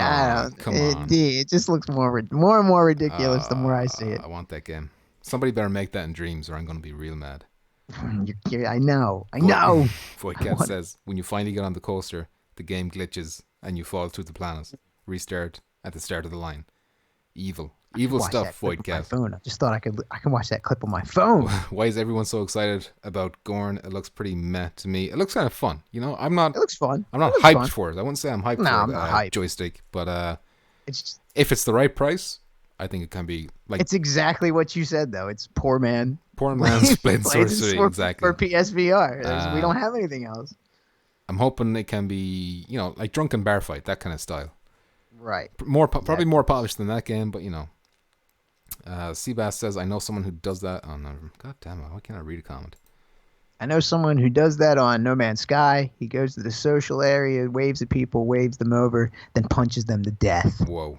Come on. It just looks more and more ridiculous the more I see it. I want that game. Somebody better make that in Dreams or I'm going to be real mad. I know. Voidcat says, when you finally get on the coaster, the game glitches and you fall through the planet. Restart at the start of the line. Evil stuff, Voidcat. I just thought I can watch that clip on my phone. Why is everyone so excited about Gorn? It looks pretty meh to me. It looks kind of fun. You know, I'm not. It looks fun. I'm not hyped for it. I wouldn't say I'm hyped for I'm not hyped. Joystick, but It's just, if it's the right price, I think it can be like. It's exactly what you said though. It's poor man's Blade and Sorcery, exactly. For PSVR. We don't have anything else. I'm hoping it can be, you know, like Drunken Bar Fight, that kind of style. Right. Probably more polished than that game, but you know. Seabass says, I know someone who does that. Oh no! God damn it! Why can't I read a comment? I know someone who does that on No Man's Sky. He goes to the social area, waves at people, waves them over, then punches them to death. Whoa.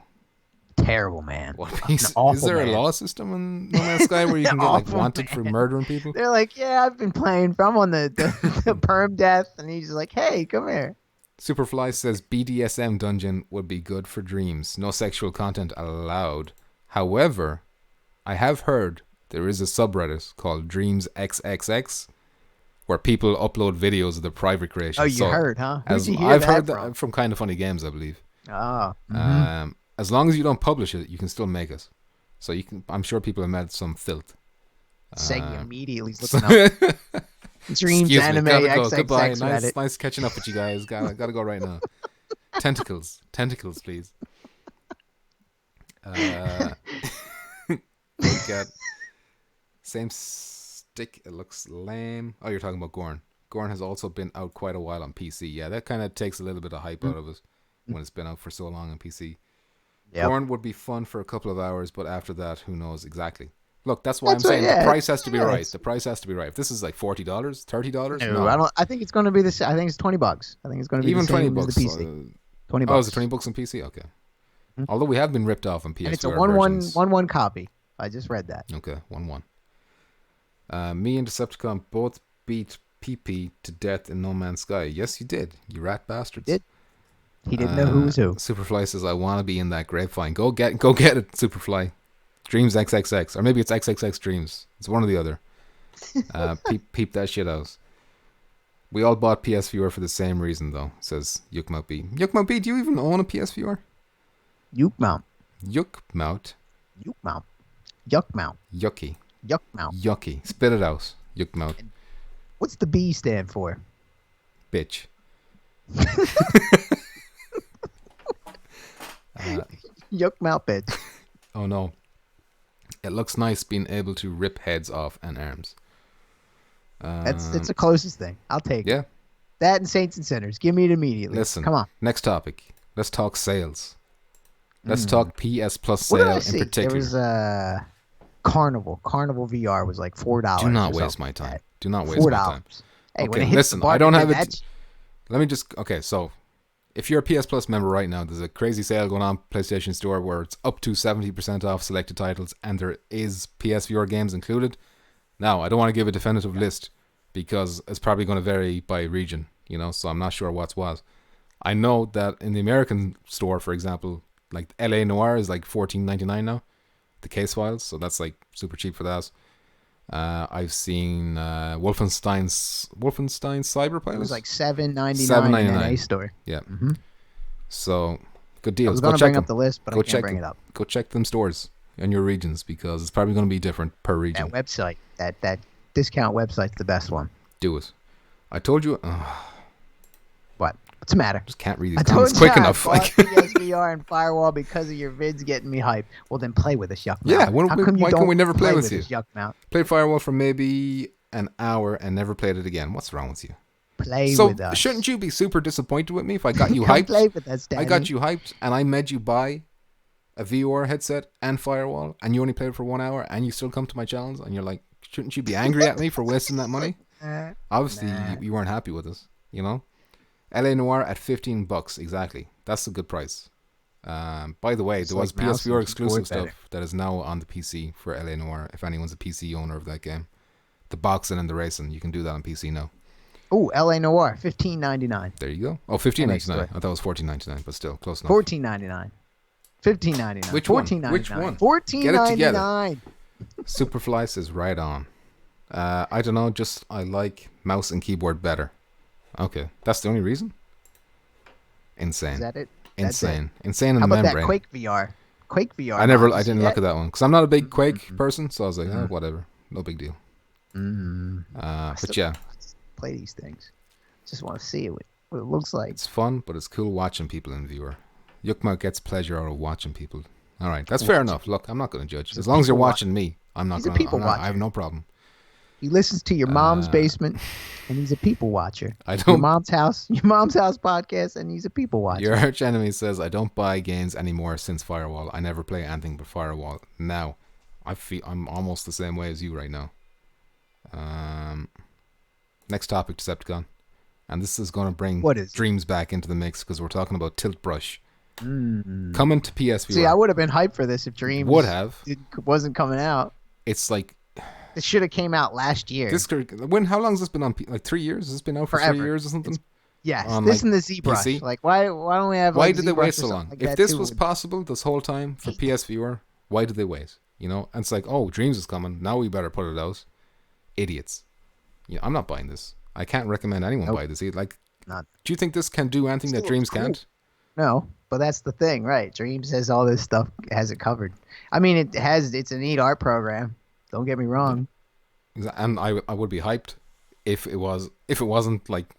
Terrible, man. Is there a law system in No Man's Sky where you can get like wanted for murdering people? They're like, yeah, I've been playing. I'm on the perm death, and he's like, hey, come here. Superfly says BDSM dungeon would be good for Dreams. No sexual content allowed. However, I have heard there is a subreddit called Dreams XXX where people upload videos of their private creations. Oh, you heard, huh? I've heard that from Kind of Funny Games, I believe. Oh. As long as you don't publish it, you can still make it. So you can. I'm sure people have made some filth. Seggy immediately looking up. Dreams Anime XXX Goodbye. Reddit. Nice catching up with you guys. Gotta go right now. Tentacles, please. Same stick. It looks lame. Oh, you're talking about Gorn. Gorn has also been out quite a while on PC. Yeah, that kind of takes a little bit of hype out of it when it's been out for so long on PC. Yep. Gorn would be fun for a couple of hours, but after that, who knows exactly. Look, that's why I'm saying the price has to be right. The price has to be right. If this is like $40, $30, no, I don't. I think it's going to be this. I think it's $20. I think it's going to be even the same $20 as the PC. $20. Oh, is it $20 on PC? Okay. Mm-hmm. Although we have been ripped off on PS4 and it's a 1-1 copy. I just read that. Okay, 1-1. Me and Decepticon both beat PP to death in No Man's Sky. Yes, you did. You rat bastards. Did. He didn't know who was who. Superfly says, I want to be in that grapevine. Go get it, Superfly. Dreams XXX. Or maybe it's XXX Dreams. It's one or the other. Peep that shit out. We all bought PSVR for the same reason, though, says Yukmout B. Yukmout B, do you even own a PSVR? Yukmout. Yukmout. Yukmout. Yuckmout. Yucky. Yuckmout. Yucky. Spit it out, Yukmout. What's the B stand for? Bitch. Yuckmout bitch. Oh no. It looks nice being able to rip heads off and arms. It's the closest thing. I'll take it. Yeah. That and Saints and Sinners. Give me it immediately. Listen. Come on. Next topic. Let's talk sales. Let's talk PS Plus sale in particular. There was Carnival. Carnival VR was like $4. Do not waste my time. Do not waste my time. Hey, okay, listen. I don't have it. Let me just. Okay, so if you're a PS Plus member right now, there's a crazy sale going on PlayStation Store where it's up to 70% off selected titles, and there is PSVR games included. Now, I don't want to give a definitive list because it's probably going to vary by region, you know, so I'm not sure what's what. I know that in the American store, for example, like LA Noir is like $14.99 now, the case files, so that's like super cheap for that. I've seen Wolfenstein Cyberpilot. It was like $7.99 in an A store. Yeah. Mm-hmm. So good deals. I was going to bring up the list, but I can't bring it up. Go check them stores in your regions because it's probably going to be different per region. That website, that discount website's the best one. Do it. I told you. What? What's the matter? Just can't read these comments quick enough. I bought PSVR and Firewall because of your vids getting me hyped. Well, then play with us, Yuckmouth. Yeah, why can we never play with you? Yuckmouth? Played Firewall for maybe an hour and never played it again. What's wrong with you? Play with us. So shouldn't you be super disappointed with me if I got you hyped? Play with us, Danny. I got you hyped and I made you buy a VR headset and Firewall and you only played it for 1 hour and you still come to my channels and you're like, shouldn't you be angry at me for wasting that money? Obviously, you weren't happy with it, you know? LA Noir at $15, exactly. That's a good price. By the way, It's there was like mouse PSVR and exclusive keyboard stuff that is now on the PC for LA Noir, if anyone's a PC owner of that game. The boxing and the racing, you can do that on PC now. Oh, LA Noir, $15.99. There you go. Oh, $15.99. I thought it was $14.99, but still, close enough. $14.99. $15.99. Which one? $14.99. Which one? $14.99. Superfly says right on. I don't know, just I like mouse and keyboard better. Okay, that's the only reason? Insane. Is that it? Insane. Insane in How the about membrane. that Quake VR? Quake VR. I didn't look at that one because I'm not a big Quake person, so I was like, oh, whatever, no big deal. But yeah, play these things. Just want to see what it looks like. It's fun, but it's cool watching people in viewer. Yukma gets pleasure out of watching people. All right, that's fair enough. Look, I'm not going to judge. As long as you're watching me, I'm not going to. I have no problem. He listens to your mom's basement, and he's a people watcher. I don't. Your mom's house podcast, and he's a people watcher. Your arch enemy says, I don't buy games anymore since Firewall. I never play anything but Firewall. Now, I'm almost the same way as you right now. Next topic, Decepticon. And this is going to bring Dreams back into the mix because we're talking about Tilt Brush. Coming to PSVR. See, I would have been hyped for this if Dreams wasn't coming out. It's like... It should have came out last year. How long has this been on? Like 3 years? Has this been out for Forever. 3 years or something? Yes. This and the ZBrush. PC? Like, why don't we have? Why did they wait so long? If this was possible this whole time for PSVR, why did they wait? You know, and it's like, oh, Dreams is coming. Now we better put it out. Idiots. You know, I'm not buying this. I can't recommend anyone buy this. Like, do you think this can do anything that Dreams can't? No, but that's the thing, right? Dreams has all this stuff, has it covered. I mean, it's a neat art program. Don't get me wrong. And I would be hyped if it wasn't like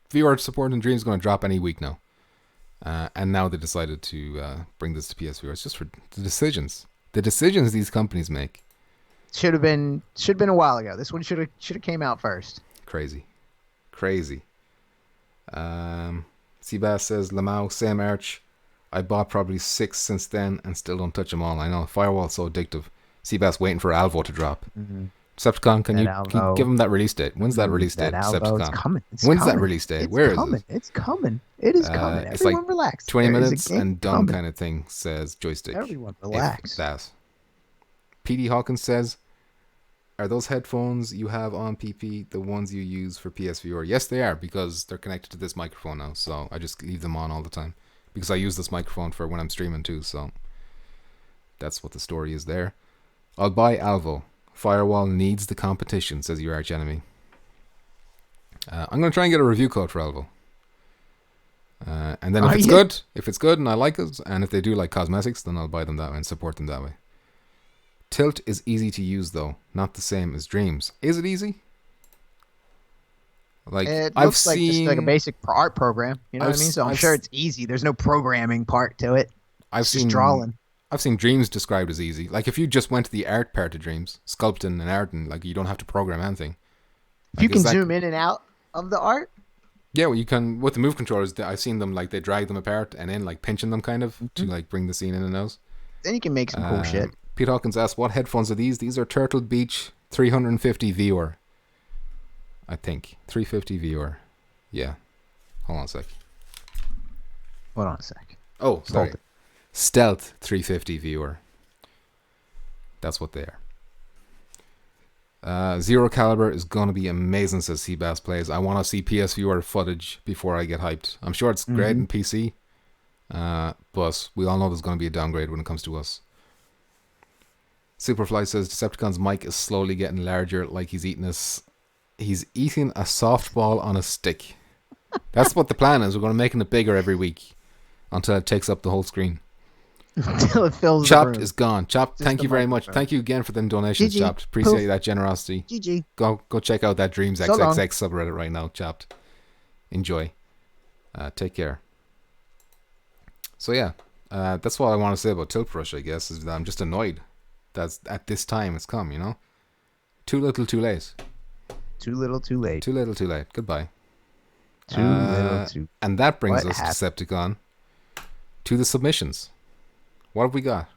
VR support and Dreams is going to drop any week now. And now they decided to bring this to PSVR. It's just for the decisions these companies make. Should have been a while ago. This one should have came out first. Crazy. Seabass says, Lamau, same arch. I bought probably 6 since then and still don't touch them all. I know, Firewall's so addictive. Seabass waiting for Alvo to drop. Decepticon, can you give him that release date? When's that release date, Decepticon? It's coming. When's that release date? Where is it? It's coming. It is coming. It's Everyone like relax. 20 minutes and done kind of thing, says Joystick. Everyone relax. PD Hawkins says, are those headphones you have on PP the ones you use for PSVR? Yes, they are, because they're connected to this microphone now, so I just leave them on all the time. Because I use this microphone for when I'm streaming too, so that's what the story is there. I'll buy Alvo. Firewall needs the competition, says your arch enemy. I'm going to try and get a review code for Alvo. And then if it's good and I like it, and if they do like cosmetics, then I'll buy them that way and support them that way. Tilt is easy to use though, not the same as Dreams. Is it easy? Like it looks like just like a basic art program, you know what I mean? So I'm sure it's easy. There's no programming part to it. It's just drawing. I've seen Dreams described as easy. Like if you just went to the art part of Dreams, sculpting and art, and like you don't have to program anything. Like, you can zoom in and out of the art. Yeah, well, you can with the move controllers. I've seen them like they drag them apart and then like pinching them kind of to like bring the scene in and out. Then you can make some cool shit. Pete Hawkins asked, "What headphones are these?" These are Turtle Beach 350 viewer. I think 350 viewer. Yeah. Hold on a sec. Oh, sorry. Stealth 350 viewer. That's what they are. Zero Caliber is going to be amazing, says Seabass Plays. I want to see PSVR footage before I get hyped. I'm sure it's great in PC, but we all know there's going to be a downgrade when it comes to us. Superfly says Decepticon's mic is slowly getting larger, like he's eating a softball on a stick. That's what the plan is. We're going to make it bigger every week until it takes up the whole screen. Until it fills Chopped the room. is gone. Chopped, thank you very much. Thank you again for the donations, GG. Chopped. Appreciate that generosity. GG. Go check out that Dreams XXX subreddit right now, Chopped. Enjoy. Take care. So yeah, that's what I want to say about Tilt Brush, I guess, is that I'm just annoyed that at this time it's come, you know? Too little, too late. Too little, too late. Too little, too late. Goodbye. Too little, too... And that brings us, Decepticon, to the submissions. What have we got?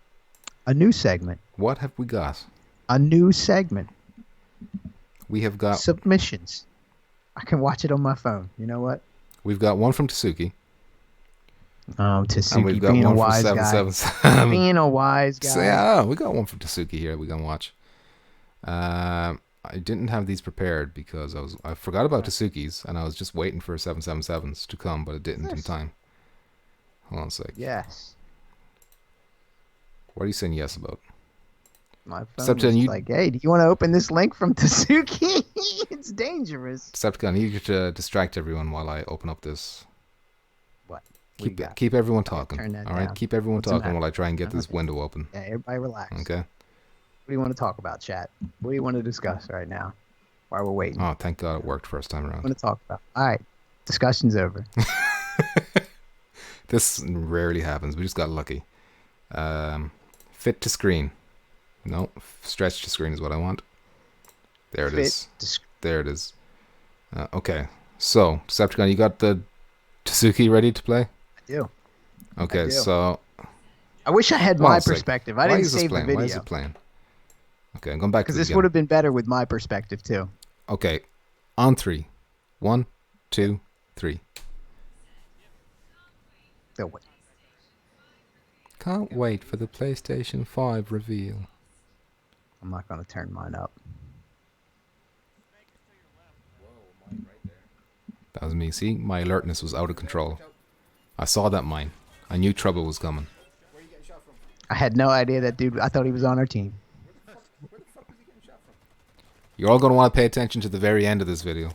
A new segment. What have we got? A new segment. We have got... Submissions. I can watch it on my phone. You know what? We've got one from Tasuki. Oh, And we've Tasuki got being a one wise from guy. 777. Being a wise guy. So, yeah, we got one from Tasuki here we can watch. I didn't have these prepared because I forgot about Tasuki's and I was just waiting for 777s to come, but it didn't in time. Hold on a sec. Yes. What are you saying yes about? My phone Decepticon, was like, hey, do you want to open this link from Tasuki? It's dangerous. Decepticon, I need you to distract everyone while I open up this. What? What you got? Keep everyone talking. Turn that All right, down. keep everyone What's the talking matter? while I try and get this Okay. window open. Yeah, everybody relax. Okay. What do you want to talk about, chat? What do you want to discuss right now while we're waiting? Oh, thank God it worked first time What do around. you want to talk about? All right. Discussion's over. This rarely happens. We just got lucky. Fit to screen. No, stretch to screen is what I want. There it is. There it is. Okay. So, Decepticon, you got the Tasuki ready to play? I do. Okay, I do. so... I wish I had Hold on my a sec. perspective. I Why didn't is this save the playing? Why is video. it playing? Okay, I'm going back to Because the this beginning. would have been better with my perspective, too. Okay, on 3. 1, 2, 3. So, wait. Can't wait for the PlayStation 5 reveal. I'm not going to turn mine up. That was me. See, my alertness was out of control. I saw that mine. I knew trouble was coming. I had no idea that dude. I thought he was on our team. You're all going to want to pay attention to the very end of this video.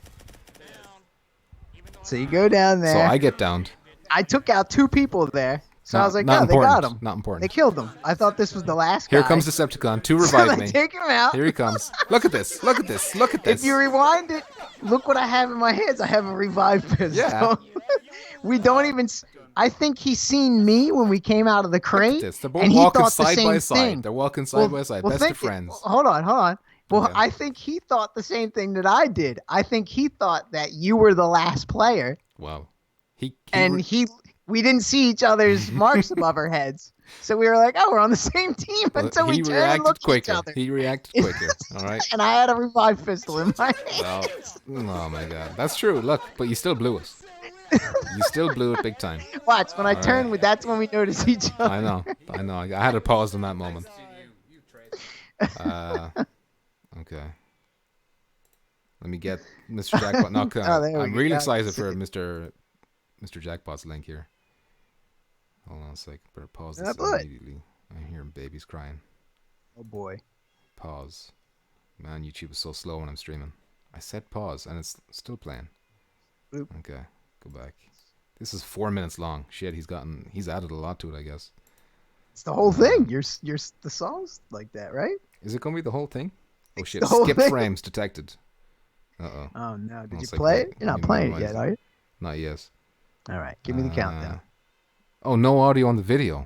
So you go down there. So I get downed. I took out 2 people there. So I was like, not oh, they got important. him. Not important. They killed him. I thought this was the last guy. Here comes Decepticon to So revive they me. take him out. Here he comes. Look at this. Look at this. Look at this. If you rewind it, look what I have in my hands. I have a revived pistol. Yeah. We don't even... I think he's seen me when we came out of the Look crate. at this. They're both and he walking thought the side same by side. thing. They're walking side by side. Best of friends. Hold on. Well, Okay. I think he thought the same thing that I did. I think he thought that you were the last player, Wow. we didn't see each other's marks above our heads. So we were like, oh, we're on the same team until we he turned and reacted looked quicker. at each other. He reacted quicker. All right. And I had a revived pistol in my hand. Well, oh my God, that's true. Look, but you still blew us. You still blew it big time. Watch, when I All turn, right. that's when we notice each other. I know. I had to pause in that moment. Okay. Let me get Mr. Jackpot. No, Oh, there we I'm go. really Yeah. excited for Mr. Jackpot's link here. Hold on a sec. Better pause Yeah, this blew it. immediately. I'm hearing babies crying. Oh boy. Pause. Man, YouTube is so slow when I'm streaming. I said pause, and it's still playing. Boop. Okay, go back. This is 4 minutes long. Shit, he's added a lot to it, I guess. It's the whole thing. The song's like that, right? Is it gonna be the whole thing? Oh shit! the whole Skip thing. frames detected. Uh-oh. Oh no! Did One you sec, play let it? You're not me playing it minimize yet, are you? Not yet. All right, give me the countdown. Oh, no audio on the video.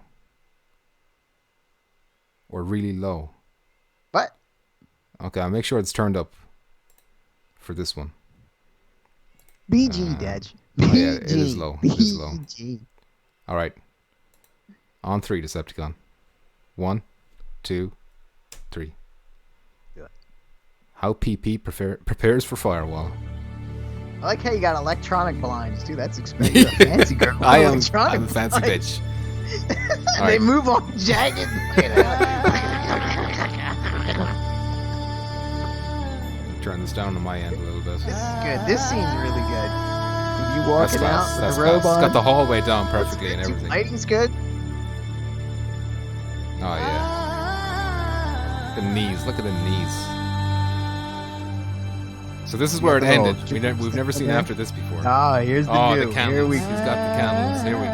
Or really low. What? Okay, I'll make sure it's turned up for this one. BG, Dej. Oh yeah, it is low. It is low. BG. All right. On 3, Decepticon. 1, 2, 3. Do it. How PP prepares for firewall. I like how you got electronic blinds too. That's expensive. You're a fancy girl. with I'm electronic a fancy blinds. bitch. They Alright. move on jagged. Turn this down on my end a little bit. This is good. This scene's really good. You That's walking class. out That's with the robe class. It's on. got the hallway down perfectly and everything. Lighting's good. Oh yeah. The knees. Look at the knees. So this is where it ended. We've never seen after this before. Ah, here's the Oh, new. the candles. Here we He's got the candles. Here we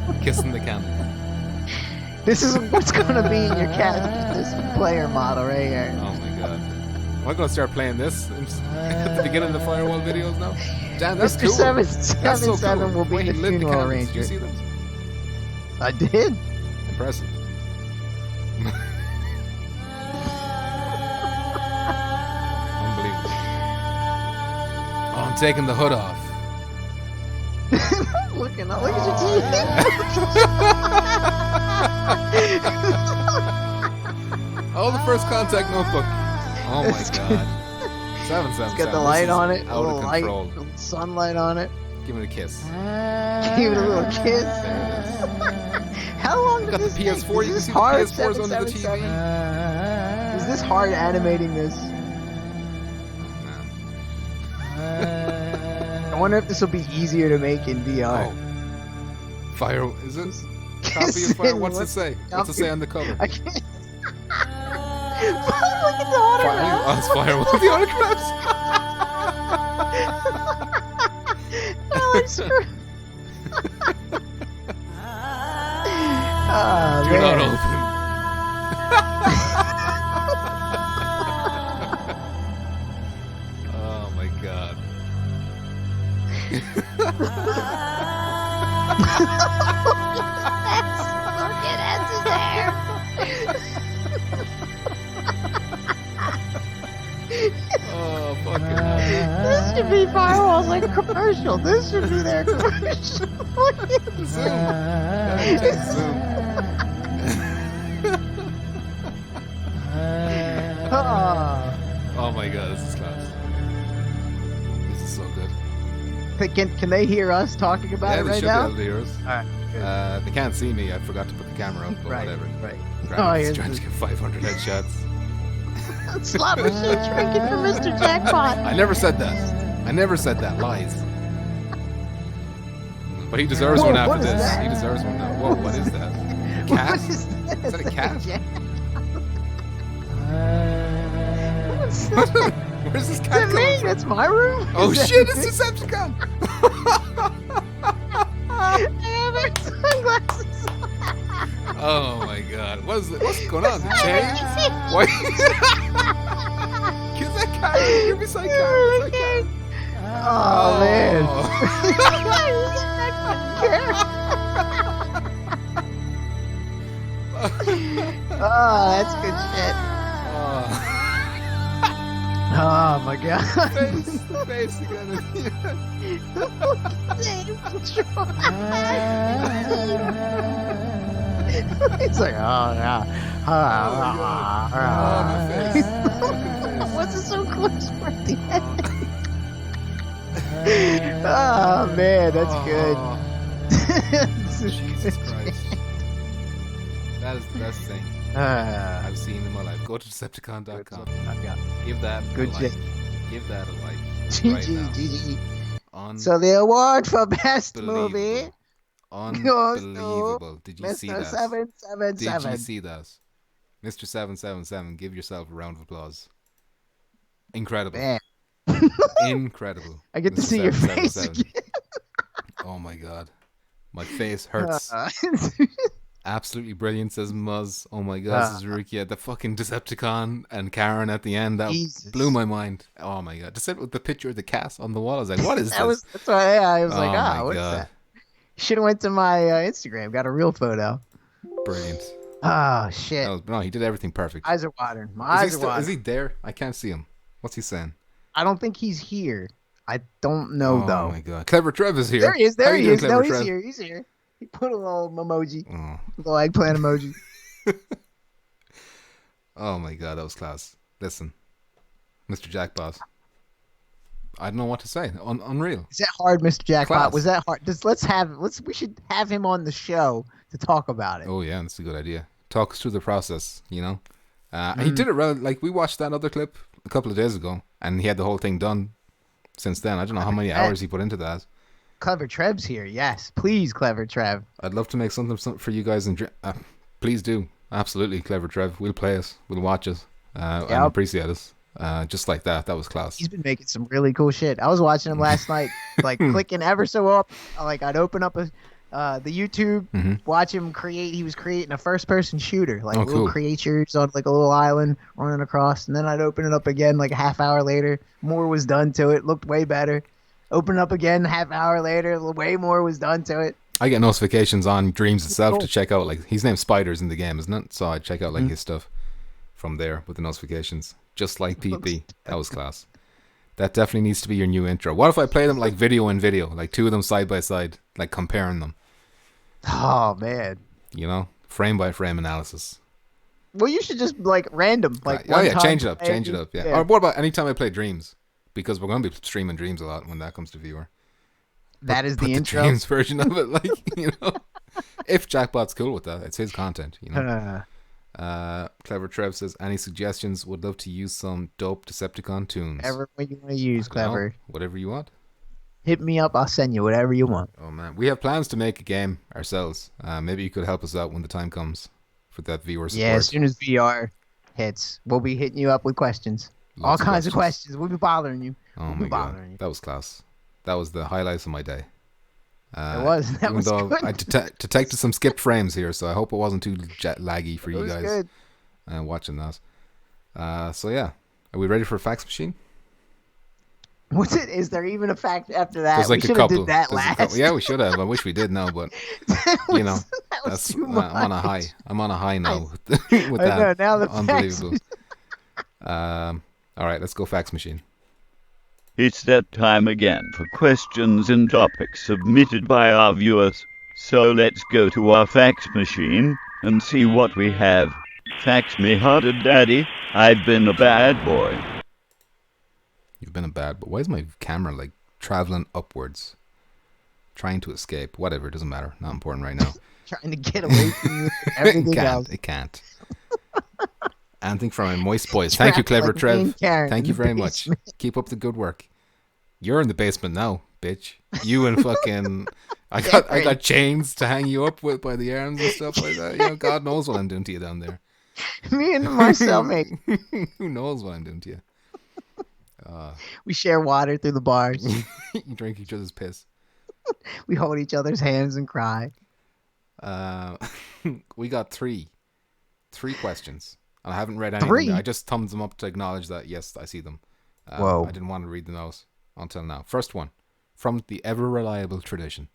go. Kissing the candle. This is what's gonna be in your cat. This player model right here. Oh my god. Am I gonna start playing this at the beginning of the firewall videos now? Damn, that's Mr. cool. 777 That's so cool. will be Wait, the he lit funeral candles. arranger. Did you see them? I did. Impressive. Unbelievable. Oh, I'm taking the hood off. Look at your teeth. Oh, the first contact notebook. Oh my That's god. 777. It's got the light on it. A Out little of light, control. little sunlight on it. Give it a kiss. Give it a little kiss. There it is. How long did Got the this take? PS4. Is You can this see the hard? PS4's under the 777? TV. Is this hard animating this? I wonder if this will be easier to make in VR. Oh. Fire. Is it? Copy of Fire. What's it say? What's it say on the cover? I can't. Look at the autograph. Oh, it's Firewall. The autographs. Alex. Oh, Do not man. open. Oh my god. Look at us there. Oh fucking hell. This should be Firewall's like a commercial. This should be their commercial. Look at Zoom. Zoom. Oh my god, this is class. This is so good. Can they hear us talking about Yeah, it they right should now? be able to hear us. Alright, They can't see me. I forgot to put the camera up, but right, whatever. right. Grandma's here's trying the to get 500 headshots. slot machine drinking for Mr. Jackpot. I never said that. I never said that. Lies. But he deserves Whoa, one after what is this. that? He deserves one now. Whoa, what is that? A cat? What is this? Is that a cat? What's that? Where's this Is cat it me? coming from? That's my room? Oh Is that shit, me? it's Decepticon! I have my sunglasses. Oh my god. What's going on? The change? Why? Kiss that cat. Give me some cat. Oh, man. Oh, that's good shit. Oh my god. The face again. It's like, oh yeah. What's it so close for the end? Oh man, that's good. This is Jesus good. Christ. That is the best thing I've seen in my life. Go to Decepticon.com. Give that Good a like. shit. Give that a like. Right GG, now. GG. So the award for best movie Unbelievable. Did you see Mr. that? 777. Did you see that? Mr. 777, give yourself a round of applause. Incredible. Man. Incredible. I get to Mr. see your face 777. again. Oh my god. My face hurts. Absolutely brilliant, says Muzz. Oh my god, this is Rukia. The fucking Decepticon and Karen at the end. That Jesus. blew my mind. Oh my god. Just with the picture of the cat on the wall. I was like, what is this? That's why I was like, my what's god. that? Should have went to my Instagram, got a real photo. Brilliant. Oh shit. No, he did everything perfect. Eyes are watering. My eyes are watering. Is he there? I can't see him. What's he saying? I don't think he's here. I don't know though. Oh my god. Clever Trev is here. There he is. How There you he doing, is. Clever No, he's Trev? here. He's here. He put a little emoji, Oh. little eggplant emoji. Oh my god, that was class. Listen, Mr. Jackpot. I don't know what to say. Unreal. Is that hard, Mr. Jackpot? Class. Was that hard? We should have him on the show to talk about it. Oh yeah, that's a good idea. Talk us through the process, you know. He did it like we watched that other clip a couple of days ago, and he had the whole thing done since then. I don't know how many hours he put into that. Clever Trev's here. Yes, please, Clever Trev. I'd love to make something for you guys, and please do. Absolutely, Clever Trev. We'll play it. We'll watch it. And appreciate it. Just like that. That was class. He's been making some really cool shit. I was watching him last night, like clicking ever so up. Like I'd open up the YouTube, watch him create. He was creating a first-person shooter, like little creatures on like a little island running across. And then I'd open it up again, like a half hour later. More was done to it. Looked way better. Open it up again, half hour later. Way more was done to it. I get notifications on Dreams itself to check out, like, his name's Spiders in the game, isn't it? So I check out like his stuff from there with the notifications. Just like PP. That was class. That definitely needs to be your new intro. What if I play them like video and video, like two of them side by side, like comparing them? Oh man, You know, frame by frame analysis. Well, you should just like random, like oh one yeah, time change it up, play. yeah. Or what about anytime I play Dreams? Because we're going to be streaming Dreams a lot when that comes to viewer. That is Put the the intro. Dreams version of it, like, you know. If Jackpot's cool with that, it's his content, you know. Clever Trev says, any suggestions? Would love to use some dope Decepticon tunes. Whatever you want to use, Clever. Whatever you want. Hit me up. I'll send you whatever you want. Oh man, we have plans to make a game ourselves. Maybe you could help us out when the time comes for that viewer support. Yeah, as soon as VR hits, we'll be hitting you up with questions. All kinds of questions. We'll be bothering you. Oh my god, that was class. That was the highlights of my day. It was. That was good. I detected some skipped frames here, so I hope it wasn't too laggy for you guys. Good. Watching that. So yeah, are we ready for a fax machine? What's it? Is there even a fact after that? There's like we should have did that last. Yeah, we should have. I wish we did now, but you know, I'm on a high. I'm on a high now with that. Now the unbelievable. All right, let's go fax machine. It's that time again for questions and topics submitted by our viewers. So let's go to our fax machine and see what we have. Fax me harder, Daddy. I've been a bad boy. You've been a bad boy. Why is my camera like traveling upwards? Trying to escape. Whatever, it doesn't matter. Not important right now. Trying to get away from you. Everything else. It can't. Anything from my moist boys. Thank you, Clever Trev. Thank you very much. Keep up the good work. You're in the basement now, bitch. You and fucking I got chains to hang you up with by the arms and stuff like that. You know, God knows what I'm doing to you down there. Me and my cellmate. Who knows what I'm doing to you? We share water through the bars. You drink each other's piss. We hold each other's hands and cry. We got three questions. And I haven't read any. Three? I just thumbed them up to acknowledge that, yes, I see them. Whoa. I didn't want to read them out until now. First one, from the ever-reliable tradition.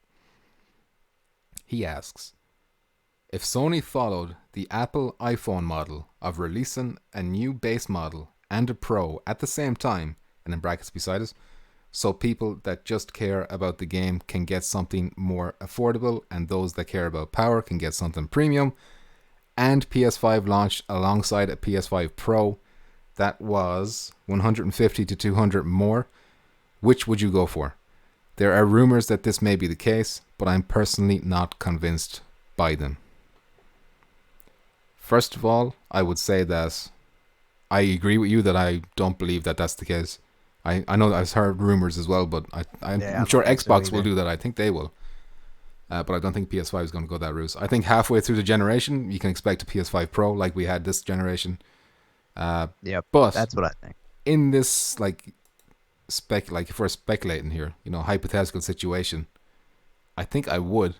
He asks, if Sony followed the Apple iPhone model of releasing a new base model and a Pro at the same time, and in brackets beside it, so people that just care about the game can get something more affordable, and those that care about power can get something premium, and PS5 launched alongside a PS5 Pro that was 150 to 200 more, which would you go for? There are rumors that this may be the case, but I'm personally not convinced by them. First of all, I would say that I agree with you that I don't believe that that's the case. I know I've heard rumors as well, but I'm sure Xbox will do that. I think they will. But I don't think PS5 is going to go that route. I think halfway through the generation, you can expect a PS5 Pro like we had this generation. Yep, but that's what I think. In this, like if we're speculating here, you know, hypothetical situation, I think I would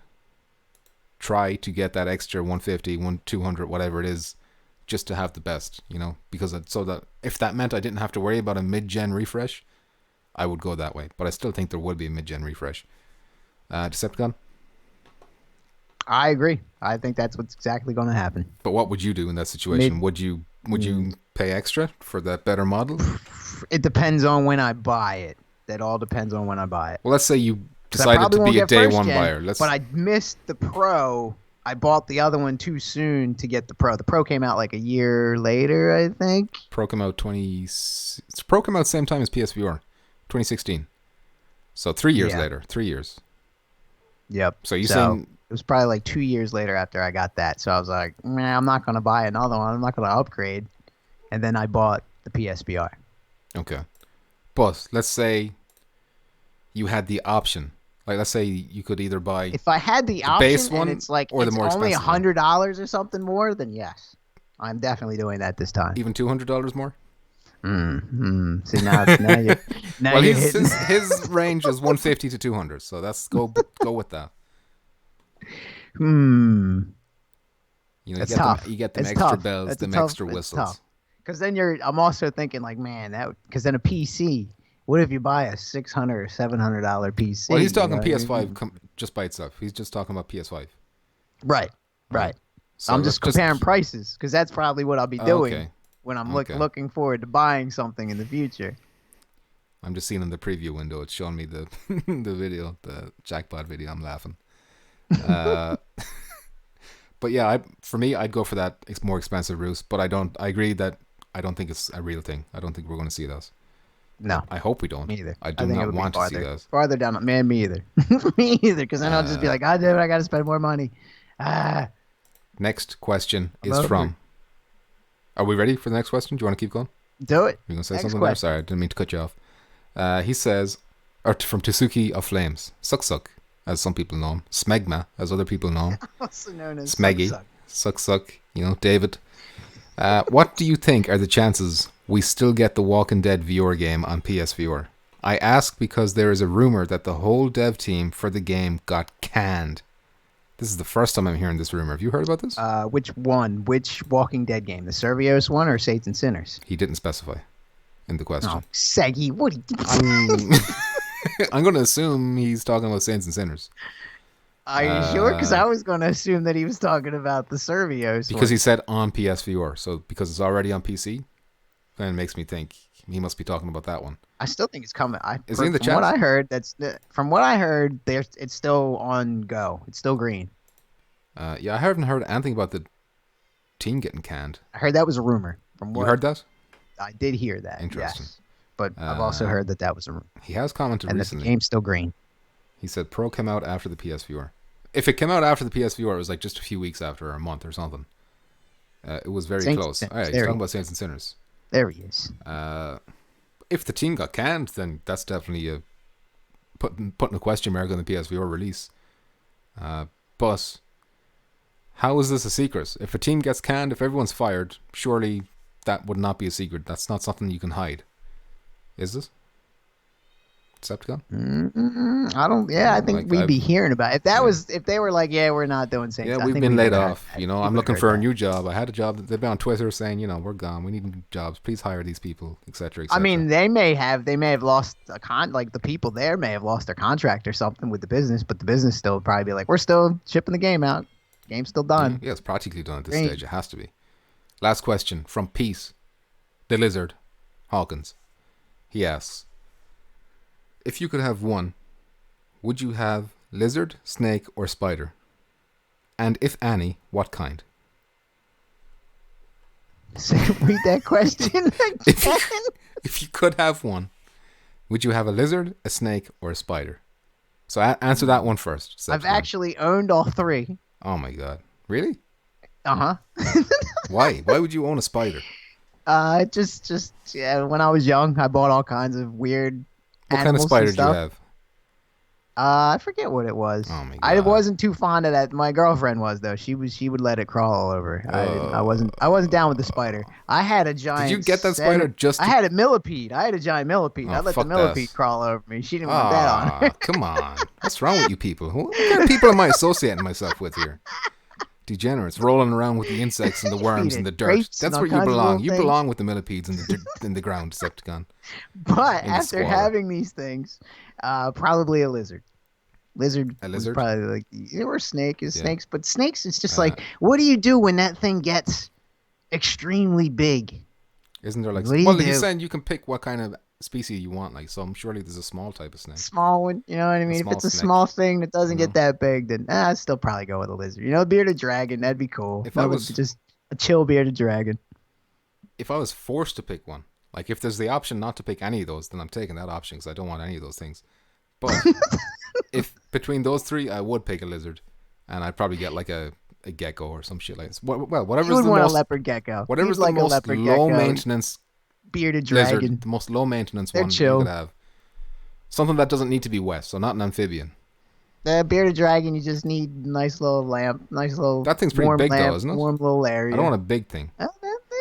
try to get that extra 150, 200, whatever it is, just to have the best, you know, because so that if that meant I didn't have to worry about a mid-gen refresh, I would go that way. But I still think there would be a mid-gen refresh. Decepticon? I agree. I think that's what's exactly going to happen. But what would you do in that situation? Would you pay extra for that better model? It depends on when I buy it. That all depends on when I buy it. Well, let's say you decided to be a day one buyer. But I missed the Pro. I bought the other one too soon to get the Pro. The Pro came out like a year later, I think. Pro came out the same time as PSVR, 2016. So 3 years later. 3 years. Yep. So you're saying it was probably like 2 years later after I got that. So I was like, man, I'm not going to buy another one. I'm not going to upgrade. And then I bought the PSVR. Okay. But let's say you had the option. Like, let's say you could either buy if I had the option base one, and it's like or the more only expensive $100 or something more, then yes. I'm definitely doing that this time. Even $200 more? See, now you're well, his range is 150 to 200, so that's go with that. You know, that's tough. You get them it's extra tough. bells, that's them tough, extra whistles. Because then I'm also thinking like, man, because then a PC. What if you buy a $600 or $700 PC? Well, he's talking PS5 just by itself. He's just talking about PS5. Right. So I'm just comparing prices because that's probably what I'll be doing when I'm looking forward to buying something in the future. I'm just seeing in the preview window. It's showing me the the video, the jackpot video. I'm laughing. But yeah, for me, I'd go for that more expensive route. But I agree that I don't think it's a real thing. I don't think we're going to see those. No. I hope we don't. Me either. I do think not want to see those. Farther down. Man, me either. Me either. Because then I'll just be like, God damn it, I got to spend more money. Next question is from... Are we ready for the next question? Do you want to keep going? Do it. You going to say Next something question. there? Sorry, I didn't mean to cut you off. He says, from Tsuki of Flames, Suck, as some people know him. Smegma, as other people know him. Also known as Smeggy. Suck, David. What do you think are the chances we still get the Walking Dead VR game on PSVR? I ask because there is a rumor that the whole dev team for the game got canned. This is the first time I'm hearing this rumor. Have you heard about this? Which one? Which Walking Dead game? The Servios one or Saints and Sinners? He didn't specify in the question. Oh, Saggy, what are you... I'm going to assume he's talking about Saints and Sinners. Are you sure? Because I was going to assume that he was talking about the Servios because he said on PSVR. So because it's already on PC, then it makes me think he must be talking about that one. I still think it's coming. Is he in the chat? What I heard, from what I heard, it's still on go. It's still green. Yeah, I haven't heard anything about the team getting canned. I heard that was a rumor. You heard that? I did hear that. Interesting. Yes. But I've also heard that was a rumor. He has commented and recently. And the game's still green. He said Pro came out after the PSVR. If it came out after the PSVR, it was like just a few weeks after, or a month or something. It was very close. Oh, yeah, he's talking about Saints and Sinners. There he is. If the team got canned, then that's definitely putting a question mark on the PSVR release. But how is this a secret? If a team gets canned, if everyone's fired, surely that would not be a secret. That's not something you can hide. Is this? Decepticon? I don't. Yeah, I think we'd be hearing about it. If they were like, yeah, we're not doing Saints. Yeah, we've been laid off. I'm looking for a new job. I had a job. They've been on Twitter saying, we're gone. We need new jobs. Please hire these people, etc. I mean, they may have lost the people there may have lost their contract or something with the business, but the business still would probably be like, we're still shipping the game out. Game's still done. Yeah, it's practically done at this stage. It has to be. Last question from Peace, the Lizard, Hawkins. He asks, if you could have one, would you have lizard, snake, or spider? And if any, what kind? So read that question again. If you could have one, would you have a lizard, a snake, or a spider? So answer that one first. I've actually owned all three. Oh my god. Really? Uh-huh. Why? Why would you own a spider? Just when I was young, I bought all kinds of weird What kind of spider did you have? I forget what it was. Oh my god. I wasn't too fond of that. My girlfriend was though. She would let it crawl all over. I wasn't down with the spider. I had a giant. Did you get that spider just? I had a millipede. I had a giant millipede. I let the millipede crawl over me. She didn't want that on her. Come on. What's wrong with you people? What kind of people am I associating myself with here? Degenerates rolling around with the insects and the worms and the dirt. That's where you belong. You belong with the millipedes in the ground, Decepticon. But after having these things, probably a lizard. A lizard? Probably like, or snake is snakes, but snakes, it's just like, what do you do when that thing gets extremely big? Isn't there like, well, he's saying you can pick what kind of species you want, like, so surely there's a small type of snake. Small one, you know what I mean? If it's a small thing that doesn't get that big, then I'd still probably go with a lizard. A bearded dragon, that'd be cool. If I was just a chill bearded dragon. If I was forced to pick one, like if there's the option not to pick any of those, then I'm taking that option because I don't want any of those things. But if between those three, I would pick a lizard, and I'd probably get like a gecko or some shit like this. Well, whatever's the most, a leopard gecko. Whatever's the most low maintenance bearded dragon, lizard, the most low maintenance one chill. You could have. Something that doesn't need to be wet, so not an amphibian. The bearded dragon, you just need a nice little lamp, That thing's pretty big though, isn't it? Warm little area. I don't want a big thing. They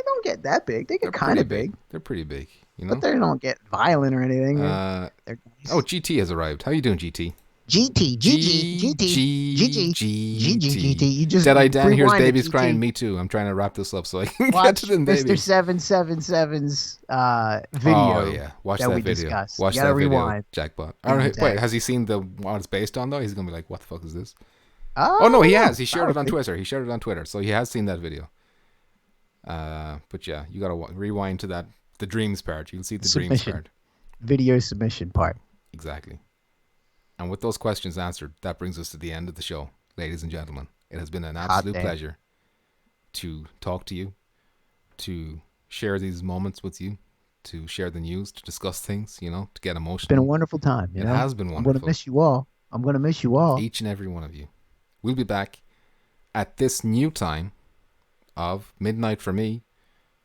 don't get that big. They get kind of big. They're pretty big, But they don't get violent or anything. GT has arrived. How you doing, GT? GT. You just Deadeye Dan here's babies crying. Me too. I'm trying to wrap this up so I can get to the babies. Mr. 777's video. Oh yeah, watch that video. Discussed. Watch that video. Jackpot. All right, wait. Has he seen what it's based on though? He's gonna be like, "What the fuck is this?" Oh no, he has. He shared it on Twitter. So he has seen that video. But yeah, you gotta rewind to the dreams part. You'll see the dreams part. Video submission part. Exactly. And with those questions answered, that brings us to the end of the show, ladies and gentlemen. It has been an Hot absolute damn. pleasure to talk to you, to share these moments with you, to share the news, to discuss things, you know, to get emotional. It's been a wonderful time. You It know? has been I'm wonderful. going to miss you all. I'm going to miss you all. Each and every one of you. We'll be back at this new time of midnight for me,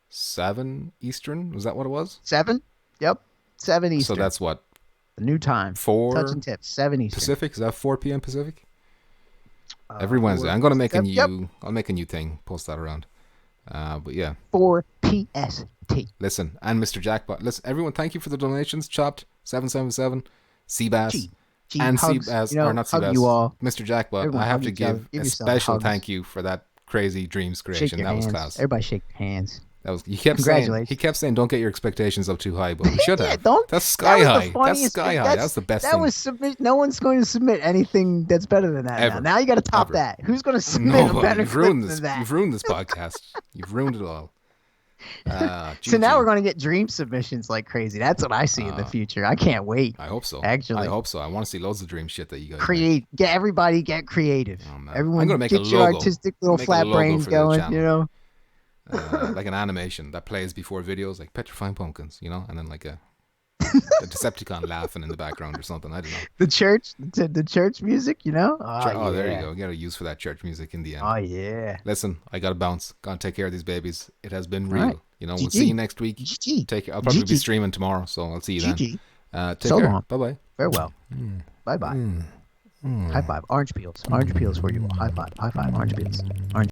7 Eastern. Was that what it was? 7? Yep. 7 Eastern. So that's what? The new time. 4 Touch and tips. 7 Eastern. Pacific? Is that 4 p.m. Pacific? Every Wednesday. I'm gonna make a new. I'll make a new thing. Post that around. But yeah. 4 PST. Listen, and Mr. Jackpot. Listen, everyone. Thank you for the donations. Chopped 777, Seabass, and hugs, Seabass, you know, or not hug Seabass. you all. Mr. Jackpot. Everyone I have hug to each other. give Give a yourself special hugs. thank you for that crazy dreams Shake creation. your That hands. was class. Everybody shake hands. That was. He kept saying. He kept saying, "Don't get your expectations up too high," but we should Yeah, have. don't. That's sky That was high. the funniest That's sky thing. high. That's the best that thing. was submit. No one's going to submit anything that's better than that. Ever. Now you got to top Ever. that. Who's going to submit a better You've ruined clip this. than that? You've ruined this podcast. You've ruined it all. So now we're going to get dream submissions like crazy. That's what I see in the future. I can't wait. I hope so. Actually, I hope so. I want to see loads of dream shit that you guys create. Get everybody get creative. Oh, man. Everyone I'm gonna make get a your logo. artistic little Make a flat logo brains for the going. channel. You know. Like an animation that plays before videos, like petrifying pumpkins, you know, and then like a Decepticon laughing in the background or something. I don't know. The church music, you know. Oh, there yeah. you go. You got to use for that church music in the end. Oh yeah. Listen, I got to bounce. Gotta take care of these babies. It has been real. Right. You know, we'll GG. see you next week. GG. Take care. I'll probably be GG. streaming tomorrow, so I'll see you then. GG. Take So care. long. Bye bye. Farewell. Bye bye. High five. Orange peels. Orange peels for you all. High five. High five. Orange peels. Orange.